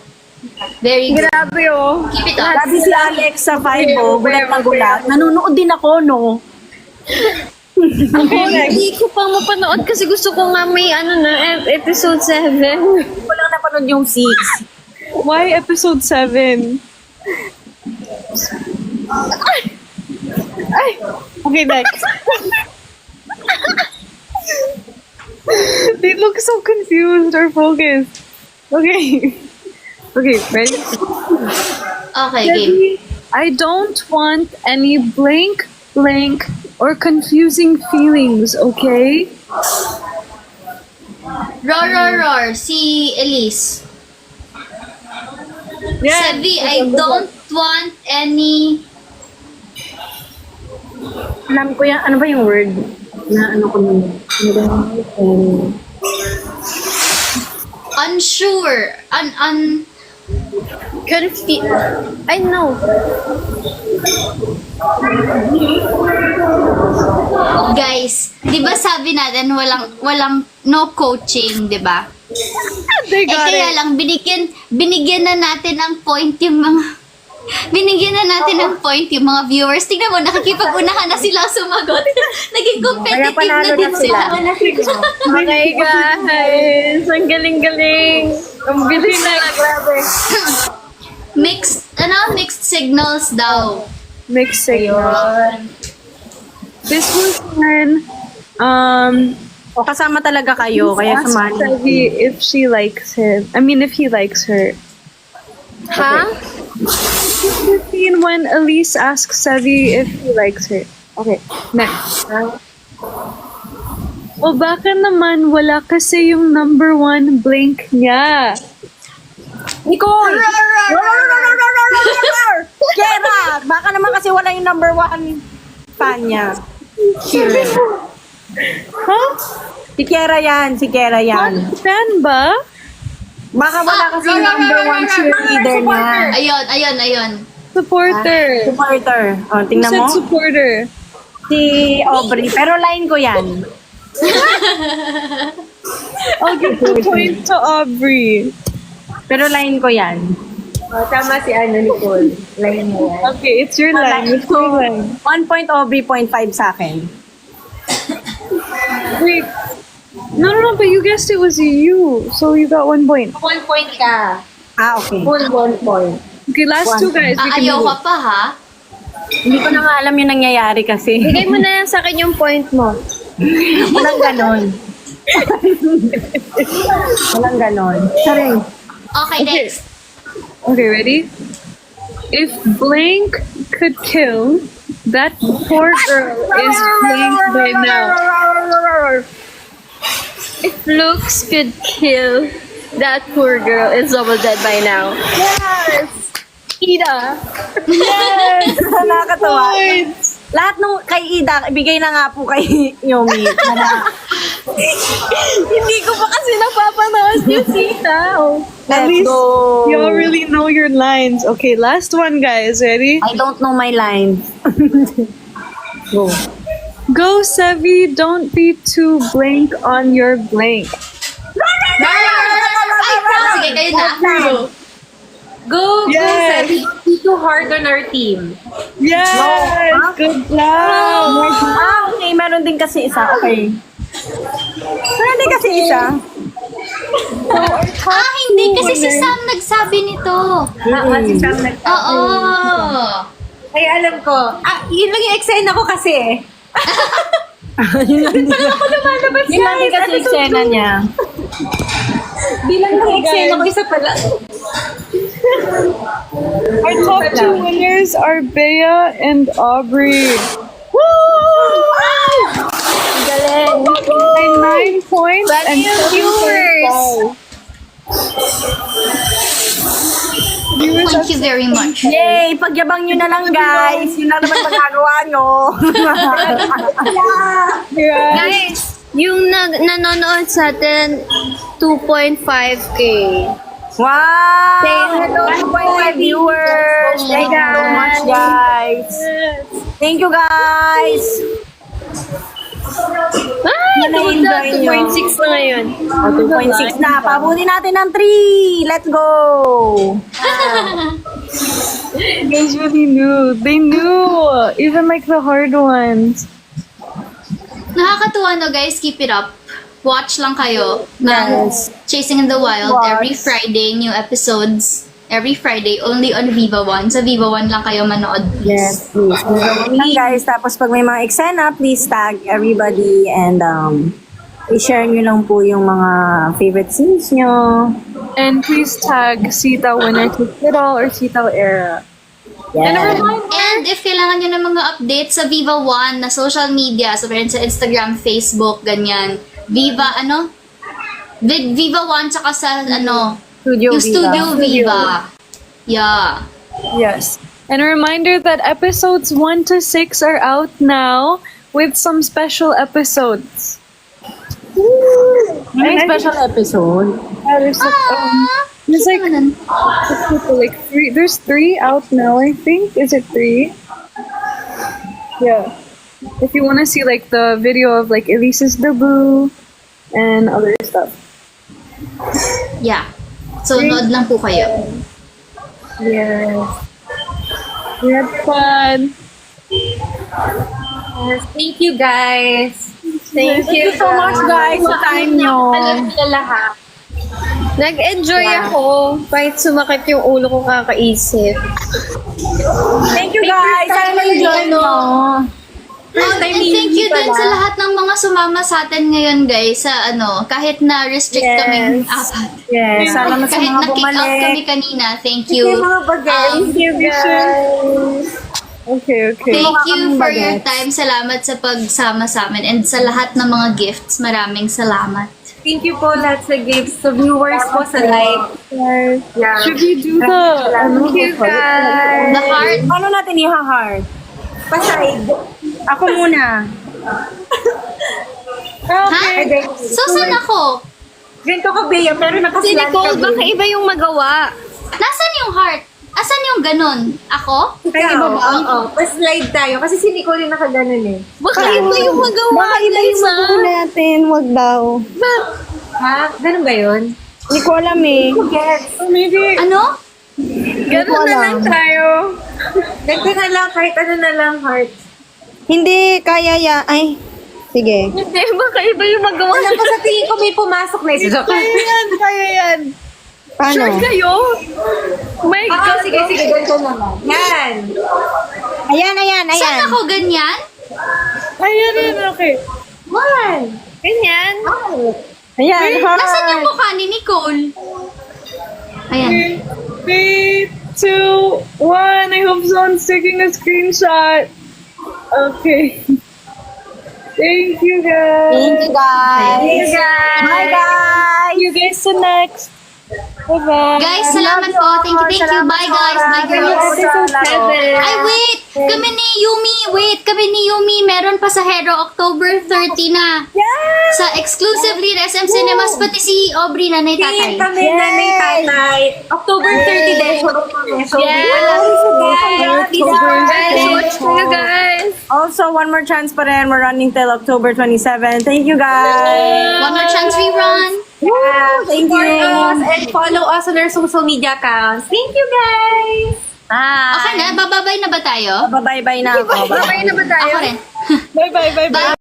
Very good. Grabe oh. Keep it up. Sabi si Alex sa 5 gulat na gulat. Nanonood din ako, no? Ako, hindi ko pa mapanood kasi gusto ko nga may episode 7. Hindi ko lang napanood yung 6. Why episode 7? Ay! Okay, next. They look so confused or focused. Okay. Okay, ready? Okay, game. I don't want any blank, or confusing feelings, okay? Roar. Si Elise. Yeah. Sevi, I don't want any... Alam ko yan. Ano ba yung word? Na ano ko nun? Unsure. I know. Guys, di ba sabi natin walang no coaching, di ba? They got Kaya it. lang, binigyan na natin ng point yung mga... Binigyan na natin ng point yung mga viewers. Tingnan mo, nakikipag-unahan na sila sumagot. Naging competitive na din sila. Okay, guys. Ang galing-galing. Ang bilis na. Grabe. Mixed signals daw. Mixed signal. This was when, O kasama talaga kayo. Kaya asked samahan. Sevi if she likes him. I mean, if he likes her. Ha? The scene when Elise asks Sevi if he likes her. Okay, next. O baka naman wala kasi yung number 1 blink niya. Nicole! Kera! Baka naman kasi wala yung number 1 fan niya. Huh? Si Kera yan. Fan ba? Baka wala kasi yung number 1 cheerleader niya. Ayun. Supporter. Supporter. O, Who tingnan mo. said supporter? Si Aubrey. Pero line ko yan. I'll give the point to Aubrey. Pero line ko yan. Tama si Nicole. Line mo yan. Okay, it's your line. It's your line. 1 point Aubrey, 0.5 sa akin. Wait. No, but you guessed it was you. So you got 1 point. 1 point ka. Ah, okay. Full 1 point. Okay, last 2 guys. We can Ayaw do ka it. pa, ha? Hindi ko na nga alam yung nangyayari kasi. Bigay mo na lang sa akin yung point mo. Walang ganon. Walang ganon. Sorry. Okay, next. Okay, ready? If blank could kill, that poor girl is blank by now. If looks could kill, that poor girl is double dead by now. Ida. Yes! Nakakatawa. Lahat nung kay Ida, ibigay na nga po kay Yomi. Hindi ko pa kasi napapanood yung sitaw. At Let's least go. y'all really know your lines. Okay, last one, guys. Ready? I don't know my lines. Go. Go, Sevi. Don't be too blank on your blank. Sige, kayo na. Go, Yes. Sevi. Don't be too hard on our team. Yes! Good job! Okay. Meron din kasi isa. Okay. Meron din kasi isa. Hindi. Kasi si Sam nagsabi nito. Si Sam Oo. Ay, alam ko. Yun lang yung eksena ko kasi. Yun lang din kasi eksena niya. Bilang lang eksena ko, isa pala. Our top two winners are Bea and Aubrey. Galing. By 9 points and 7 viewers. Thank you very much. Yay! Pagyabang nyo na lang, guys. Yun na naman magagawa nyo. Guys, yung nanonood sa atin, 2.5K. Wow! Hello, 2.5 viewers. Thank you so much, guys. Thank you, guys. Ay, Na-enjoy nyo. 2.6 na ngayon. 2.6 na. Pabuti natin ng 3. Let's go! You guys really knew. They knew. Even like the hard ones. Nakakatuwa no guys, keep it up. Watch lang kayo ng Chasing in the Wild. Watch. Every Friday, new episodes. Every Friday, only on Viva One. Sa Viva One lang kayo manood, please. Yes, please. Gawin lang, guys. Tapos pag may mga eksena, please tag everybody and i-share nyo lang po yung mga favorite scenes nyo. And please tag Sita Winner Hospital or Sita Era. Yeah. And if kailangan nyo ng mga updates sa Viva One na social media, so meron sa Instagram, Facebook, ganyan. Viva, Viva One, tsaka sa, Studio yung Viva. Studio Viva. Yeah. Yes. And a reminder that episodes 1 to 6 are out now with some special episodes. May special episode. There's like 3. There's 3 out now, I think. Is it 3? Yeah. If you want to see like the video of like Elise's debut and other stuff. Yeah. So, nood lang po kayo. Yes. We had fun. Thank you, guys. Thank you so much, guys, sa time nyo. Alam nila lahat. Nag-enjoy ako. Kahit sumakit yung ulo ko kakaisip. Thank you, guys. Sana na-enjoy nyo. And thank you din sa lahat ng mga sumama sa atin ngayon, guys. Sa kahit na restrict kaming apat. Yes, salamat sa Kahit mga na-kick out bumalik. kami kanina. Thank you. Thank you, guys. Okay. Thank you for your bagets. time. Salamat sa pagsama sa amin. And sa lahat ng mga gifts, maraming salamat. Thank you po lahat sa gifts. Sa viewers po sa live. Yeah. Should we do the Thank you, guys. The heart. Paano natin i-heart? Paside. Ako muna. Ha? So, saan ako? Ganito ka, Bea, pero Si nakaslant Nicole, ka, baka Bea. iba yung magawa. Nasaan yung heart? Asan yung ganon? Ako? Ikaw, oo. Pa-slide tayo. Kasi si Nicole yung nakaganon eh. Baka iba yung magawa. Baka iba yung guys, magawa natin. Wag daw. Ha? Ganun ba yun? Hindi ko alam eh. Yes. maybe Ano? ganun na lang tayo. Ganito na lang, kahit ano na lang, heart. Hindi, kaya ya. Ay, sige. Hindi, baka iba yung magawa. Alam ko sa tingin ko may pumasok na isa. Kaya yan. Paano? Sure kayo? My God. Sige, ganito na lang. Yan. Ayan. Saan ako ganyan? Ayan, okay. One. Ganyan. Ayan, Nasaan yung heart. mukha ni Nicole? Ayan. 3, 2, 1. I hope someone's taking a screenshot. Okay. Thank you, guys. Thank you, guys. Bye, guys. See you guys to next. Bye-bye. Guys, salamat po. Thank you. Bye guys. Bye girls. Ay, wait! Kami ni Yumi, meron pa sa Hero October 30 na. Sa exclusively sa SM Cinemas, pati si Aubrey, nanay tatay. Kami nanay tatay. October 30 din. So, Watch nyo, guys. Also, one more chance pa rin. We're running till October 27. Thank you, guys. One more chance rerun. Thank you. and follow us on our social media accounts. Thank you, guys! Bye. Okay na, bababay na ba tayo? Bye-bye na ako. Babay na ba tayo? Ako rin. Bye-bye. Bye.